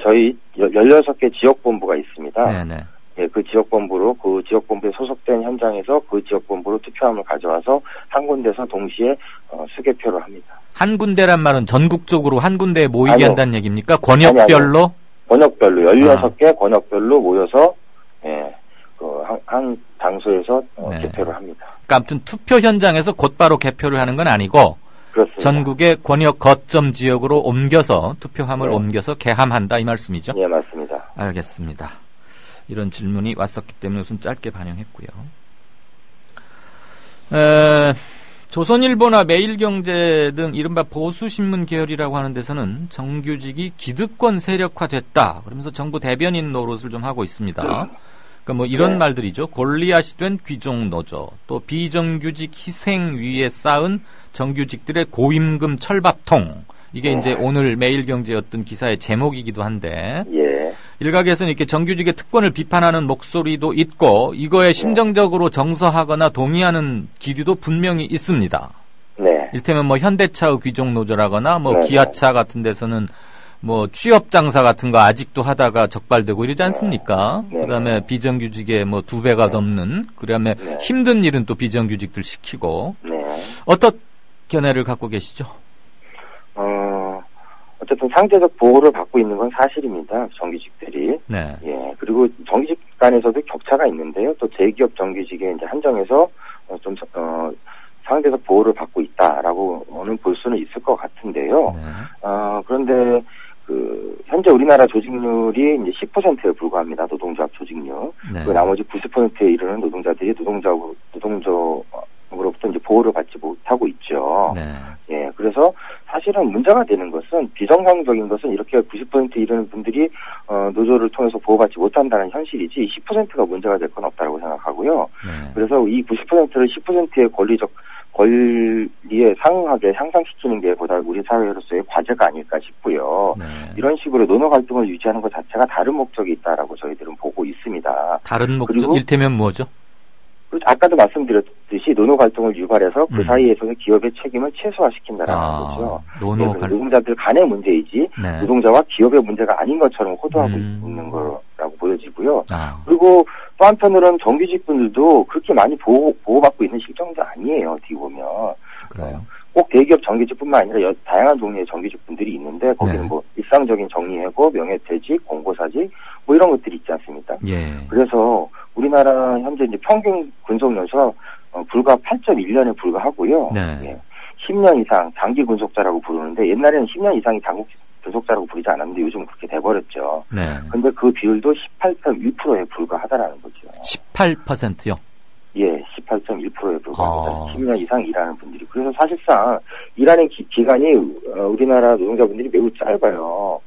저희 16개 지역본부가 있습니다. 네네. 예, 그 지역본부에 소속된 현장에서 그 지역본부로 투표함을 가져와서 한 군데서 동시에 수개표를 합니다. 한 군데란 말은 전국적으로 한 군데에 모이게 한다는 얘기입니까? 권역별로? 아니. 권역별로 16개 권역별로 모여서 한 장소에서 개표를 합니다. 그러니까 아무튼 투표 현장에서 곧바로 개표를 하는 건 아니고 그렇습니다. 전국의 권역 거점 지역으로 옮겨서 투표함을 옮겨서 개함한다 이 말씀이죠? 네, 맞습니다. 알겠습니다. 이런 질문이 왔었기 때문에 우선 짧게 반영했고요. 조선일보나 매일경제 등 이른바 보수신문 계열이라고 하는 데서는 정규직이 기득권 세력화됐다. 그러면서 정부 대변인 노릇을 좀 하고 있습니다. 그러니까 뭐 이런 말들이죠. 골리앗이 된 귀족 노조, 또 비정규직 희생 위에 쌓은 정규직들의 고임금 철밥통. 이게 이제 오늘 매일경제였던 기사의 제목이기도 한데 일각에서는 이렇게 정규직의 특권을 비판하는 목소리도 있고 이거에 심정적으로 정서하거나 동의하는 기류도 분명히 있습니다. 네. 이를테면 뭐 현대차의 귀족 노조라거나 뭐 기아차 같은 데서는 뭐 취업 장사 같은 거 아직도 하다가 적발되고 이러지 않습니까? 그다음에 비정규직의 뭐 2배가 넘는 그다음에 힘든 일은 또 비정규직들 시키고 어떤 견해를 갖고 계시죠? 어쨌든 상대적 보호를 받고 있는 건 사실입니다. 정규직들이. 네. 예. 그리고 정규직 간에서도 격차가 있는데요. 또 대기업 정규직에 이제 한정해서 상대적 보호를 받고 있다라고는 볼 수는 있을 것 같은데요. 그런데 현재 우리나라 조직률이 이제 10%에 불과합니다. 노동조합 조직률. 그 나머지 90%에 이르는 노동자들이 노동조합으로부터 이제 보호를 받지 못하고 있죠. 예, 그래서 사실은 문제가 되는 것은 비정상적인 것은 이렇게 90%에 이르는 분들이 노조를 통해서 보호받지 못한다는 현실이지 10%가 문제가 될 건 없다고 생각하고요. 그래서 이 90%를 10%의 권리에 상응하게 향상시키는 게 보다 우리 사회로서의 과제가 아닐까 싶고요. 이런 식으로 노노 갈등을 유지하는 것 자체가 다른 목적이 있다라고 저희들은 보고 있습니다. 다른 목적? 일테면 뭐죠? 아까도 말씀드렸듯이 노노 갈등을 유발해서 그 사이에서는 기업의 책임을 최소화시킨다라는 거죠. 노동자들 간의 문제이지 노동자와 기업의 문제가 아닌 것처럼 호도하고 있는 거라고 보여지고요. 그리고 또 한편으로는 정규직 분들도 그렇게 많이 보호받고 있는 실정도 아니에요. 어떻게 보면. 그래요. 꼭 대기업 정규직뿐만 아니라 다양한 종류의 정규직 분들이 있는데 거기는 뭐 일상적인 정리해고, 명예퇴직, 공고사직 뭐 이런 것들이 있지 않습니까? 그래서 우리나라 현재 이제 평균 근속 연수가 불과 8.1년에 불과하고요. 10년 이상 장기 근속자라고 부르는데 옛날에는 10년 이상이 장기 근속자라고 부르지 않았는데 요즘 그렇게 돼버렸죠. 근데 그 비율도 18.1%에 불과하다라는 거죠. 18%요? 예, 18.1%에 불과합니다. 10년 이상 일하는 분들이. 그래서 사실상 일하는 기간이 우리나라 노동자분들이 매우 짧아요.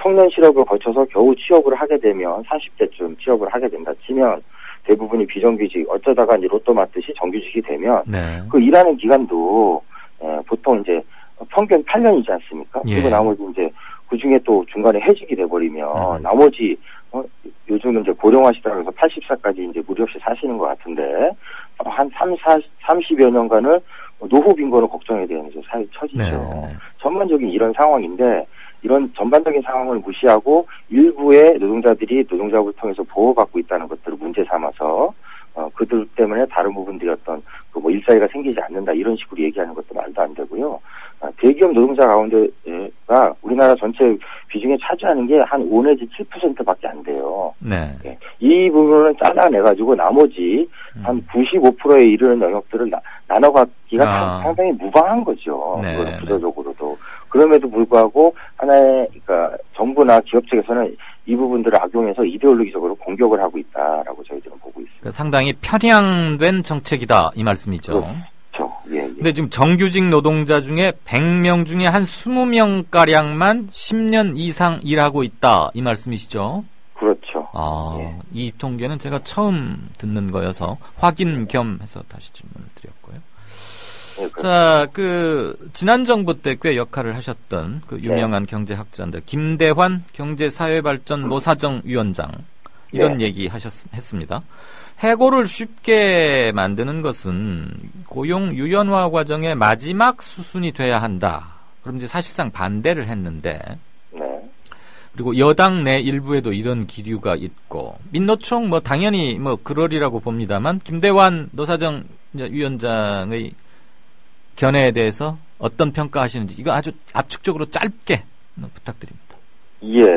청년 실업을 거쳐서 겨우 취업을 하게 되면 30대쯤 취업을 하게 된다 치면 대부분이 비정규직, 어쩌다가 이제 로또 맞듯이 정규직이 되면 그 일하는 기간도 보통 이제 평균 8년이지 않습니까? 그리고 나머지 이제 그 중에 또 중간에 해직이 돼버리면 나머지 요즘은 이제 고령화 시대라고 해서 80살까지 이제 무리 없이 사시는 것 같은데 한 30여 년간을 노후 빈곤을 걱정해야 되는 사회 처지죠. 전반적인 이런 상황인데 이런 전반적인 상황을 무시하고 일부의 노동자들이 노동조합을 통해서 보호받고 있다는 것들을 문제 삼아서 그들 때문에 다른 부분들이 어떤 뭐 일사이가 생기지 않는다 이런 식으로 얘기하는 것도 말도 안 되고요. 대기업 노동자 가운데가 우리나라 전체 비중에 차지하는 게 한 5 내지 7%밖에 안 돼요. 네. 예. 이 부분을 잘라내가지고 나머지 한 95%에 이르는 영역들을 나눠가기가 상당히 무방한 거죠. 네. 그거는 부서적으로도. 그럼에도 불구하고 하나의, 그러니까 정부나 기업 측에서는 이 부분들을 악용해서 이데올로기적으로 공격을 하고 있다라고 저희들은 보고 있습니다. 그러니까 상당히 편향된 정책이다 이 말씀이죠. 그렇죠. 예, 예. 근데 지금 정규직 노동자 중에 100명 중에 한 20명 가량만 10년 이상 일하고 있다 이 말씀이시죠? 그렇죠. 예. 이 통계는 제가 처음 듣는 거여서 확인 겸 해서 다시 질문을 드렸고요. 예, 자, 지난 정부 때 꽤 역할을 하셨던 그 유명한 경제학자인데, 김대환 경제사회발전 노사정위원장, 이런 얘기 했습니다. 해고를 쉽게 만드는 것은 고용 유연화 과정의 마지막 수순이 돼야 한다. 그럼 이제 사실상 반대를 했는데, 그리고 여당 내 일부에도 이런 기류가 있고, 민노총 당연히 그러리라고 봅니다만, 김대환 노사정위원장의 견해에 대해서 어떤 평가하시는지 이거 아주 압축적으로 짧게 부탁드립니다. 예,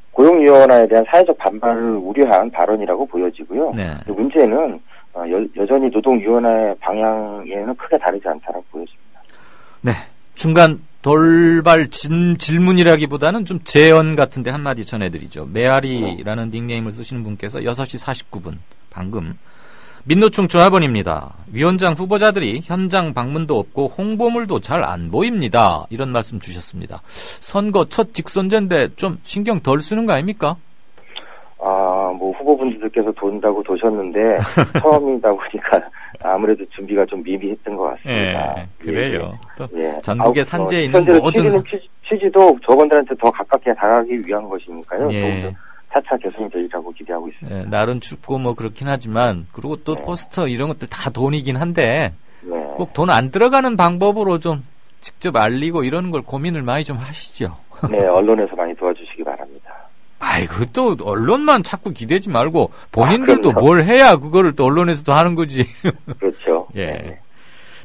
고용유연화에 대한 사회적 반발을 우려한 발언이라고 보여지고요. 네. 문제는 여전히 노동유연화의 방향에는 크게 다르지 않다고 보여집니다. 네, 중간 돌발 질문이라기보다는 좀 제언 같은데 한마디 전해드리죠. 메아리라는 닉네임을 쓰시는 분께서 6시 49분 방금 민노총 조합원입니다. 위원장 후보자들이 현장 방문도 없고 홍보물도 잘 안 보입니다. 이런 말씀 주셨습니다. 선거 첫 직선제인데 좀 신경 덜 쓰는 거 아닙니까? 후보분들께서 돈다고 도셨는데 처음이다 보니까 아무래도 준비가 좀 미비했던 것 같습니다. 예, 그래요. 또 전국의 산재에 있는 모든 취지도 저분들한테 더 가깝게 다가가기 위한 것이니까요. 예. 차차 개선이 되리라고 기대하고 있습니다. 예, 날은 춥고 그렇긴 하지만, 그리고 또 포스터 이런 것들 다 돈이긴 한데, 꼭 돈 안 들어가는 방법으로 좀 직접 알리고 이런 걸 고민을 많이 좀 하시죠. 네, 언론에서 많이 도와주시기 바랍니다. 아이고, 또 언론만 자꾸 기대지 말고 본인들도 뭘 해야 그거를 또 언론에서도 하는 거지. 그렇죠. 예. 네.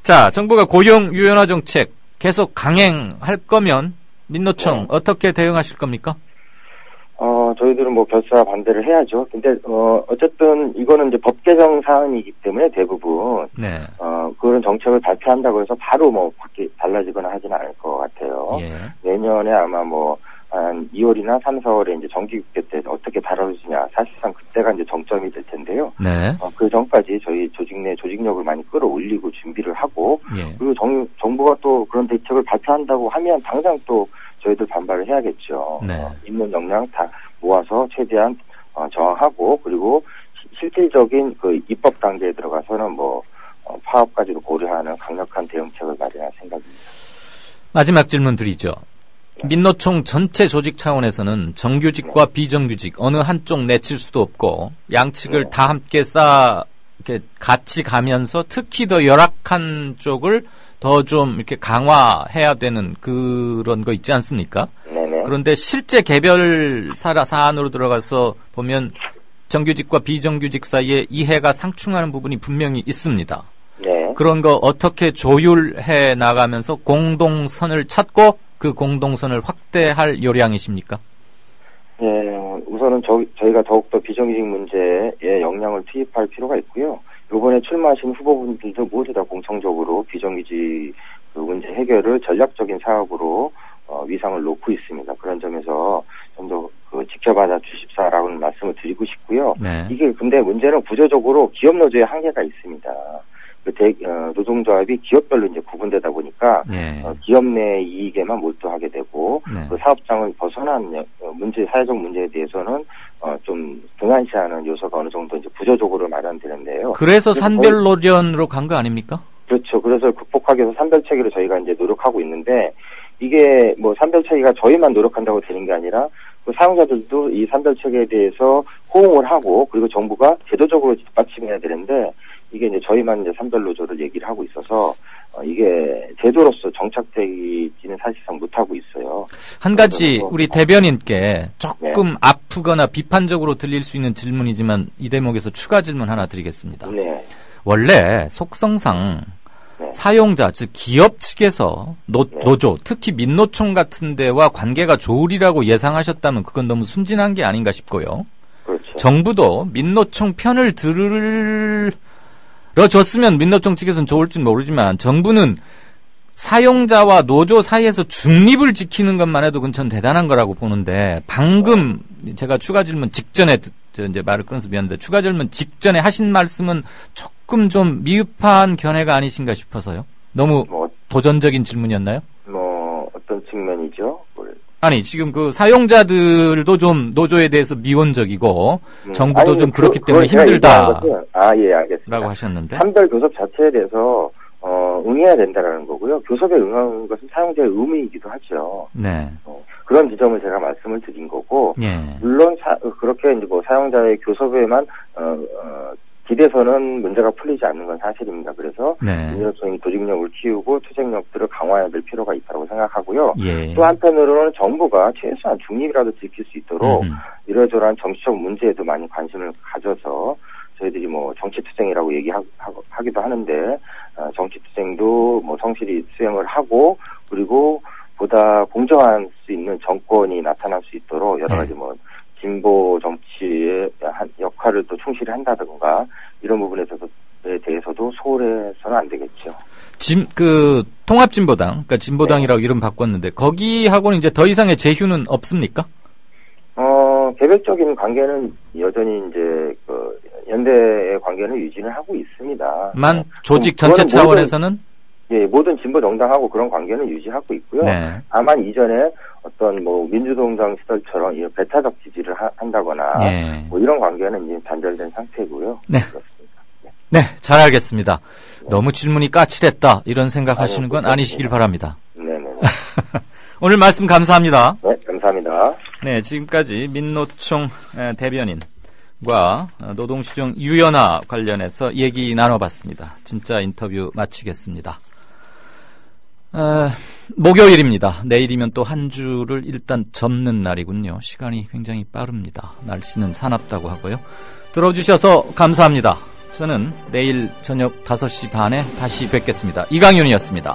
자, 정부가 고용 유연화 정책 계속 강행할 거면 민노총 어떻게 대응하실 겁니까? 저희들은 결사 반대를 해야죠. 근데, 어쨌든 이거는 이제 법 개정 사안이기 때문에 대부분, 그런 정책을 발표한다고 해서 바로 달라지거나 하지는 않을 것 같아요. 예. 내년에 아마 한 2월이나 3, 4월에 이제 정기국회 때 어떻게 다뤄지냐. 사실상 그때가 이제 정점이 될 텐데요. 네. 그 전까지 저희 조직 내 조직력을 많이 끌어올리고 준비를 하고, 그리고 정부가 또 그런 대책을 발표한다고 하면 당장 또 저희들 반발을 해야겠죠. 네. 있는 역량 다 모아서 최대한 저항하고, 그리고 실질적인 입법 단계에 들어가서는 파업까지도 고려하는 강력한 대응책을 마련할 생각입니다. 마지막 질문 드리죠. 민노총 전체 조직 차원에서는 정규직과 비정규직 어느 한쪽 내칠 수도 없고 양측을 다 함께 이렇게 같이 가면서 특히 더 열악한 쪽을 더 좀 이렇게 강화해야 되는 그런 거 있지 않습니까? 네네. 그런데 실제 개별 사안으로 들어가서 보면 정규직과 비정규직 사이에 이해가 상충하는 부분이 분명히 있습니다. 네. 그런 거 어떻게 조율해 나가면서 공동선을 찾고 그 공동선을 확대할 요량이십니까? 네, 우선은 저희가 더욱더 비정규직 문제에 역량을 투입할 필요가 있고요. 이번에 출마하신 후보분들도 모두 다 공통적으로 비정규직 문제 해결을 전략적인 사업으로 위상을 놓고 있습니다. 그런 점에서 좀 더 지켜봐 주십사라는 말씀을 드리고 싶고요. 네. 이게 근데 문제는 구조적으로 기업 노조의 한계가 있습니다. 노동조합이 기업별로 이제 구분되다 보니까 기업 내 이익에만 몰두하게 되고 그 사업장을 벗어난 사회적 문제에 대해서는 좀 등한시하는 요소가 어느 정도 이제 구조적으로 마련되는데요. 그래서 산별 노련으로 간 거 아닙니까? 그렇죠. 그래서 극복하기 위해서 산별 체계로 저희가 이제 노력하고 있는데 이게 산별 체계가 저희만 노력한다고 되는 게 아니라 그 사용자들도 이 산별 체계에 대해서 호응을 하고 그리고 정부가 제도적으로 뒷받침해야 되는데 이게 이제 저희만 이제 산별 노조를 얘기를 하고 있어서 이게 제도로서 정착되기는 사실상 못하고 있어요. 한 가지 우리 대변인께 조금 아프거나 비판적으로 들릴 수 있는 질문이지만 이 대목에서 추가 질문 하나 드리겠습니다. 네. 원래 속성상 사용자, 즉 기업 측에서 노조, 특히 민노총 같은 데와 관계가 좋으리라고 예상하셨다면 그건 너무 순진한 게 아닌가 싶고요. 그렇죠. 정부도 민노총 편을 들어줬으면 민노총 측에서는 좋을지는 모르지만 정부는 사용자와 노조 사이에서 중립을 지키는 것만 해도 그건 전 대단한 거라고 보는데 방금 제가 추가 질문 직전에 이제 말을 끊어서 미안한데 추가 질문 직전에 하신 말씀은 조금 좀 미흡한 견해가 아니신가 싶어서요. 너무 도전적인 질문이었나요? 어떤 측면이죠? 아니 지금 그 사용자들도 좀 노조에 대해서 미온적이고 정부도 좀 그렇기 때문에 힘들다. 예, 알겠습니다. 라고 하셨는데 한별 교섭 자체에 대해서 응해야 된다라는 거고요. 교섭에 응하는 것은 사용자의 의무이기도 하죠. 네. 그런 지점을 제가 말씀을 드린 거고, 예. 물론 그렇게 이제 뭐 사용자의 교섭에만 기대서는 문제가 풀리지 않는 건 사실입니다. 그래서 민노총이 조직력을 키우고 투쟁력들을 강화해야 될 필요가 있다고 생각하고요. 예. 또 한편으로는 정부가 최소한 중립이라도 지킬 수 있도록 이러저러한 정치적 문제에도 많이 관심을 가져서 저희들이 뭐 정치투쟁이라고 얘기하기도 하는데 정치투쟁도 뭐 성실히 수행을 하고 그리고 보다 공정할 수 있는 정권이 나타날 수 있도록 여러 가지 뭐 진보 정치의 역할을 또 충실히 한다든가 이런 부분에 대해서도 소홀해서는 안 되겠죠. 통합진보당, 그러니까 진보당이라고 이름 바꿨는데 거기하고는 이제 더 이상의 제휴는 없습니까? 개별적인 관계는 여전히 이제 연대의 관계는 유지를 하고 있습니다. 조직 전체 차원에서는? 모든 진보 정당하고 그런 관계는 유지하고 있고요. 네. 다만 이전에 어떤 뭐 민주동당 시절처럼 배타적 지지를 한다거나 뭐 이런 관계는 이제 단절된 상태고요. 네. 그렇습니다. 네, 잘 알겠습니다. 너무 질문이 까칠했다 이런 생각하시는 건 아니시길 바랍니다. 네네. 오늘 말씀 감사합니다. 네, 감사합니다. 네, 지금까지 민노총 대변인과 노동시정 유연화 관련해서 얘기 나눠봤습니다. 진짜 인터뷰 마치겠습니다. 목요일입니다. 내일이면 또 한 주를 일단 접는 날이군요. 시간이 굉장히 빠릅니다. 날씨는 사납다고 하고요. 들어주셔서 감사합니다. 저는 내일 저녁 5시 반에 다시 뵙겠습니다. 이강윤이었습니다.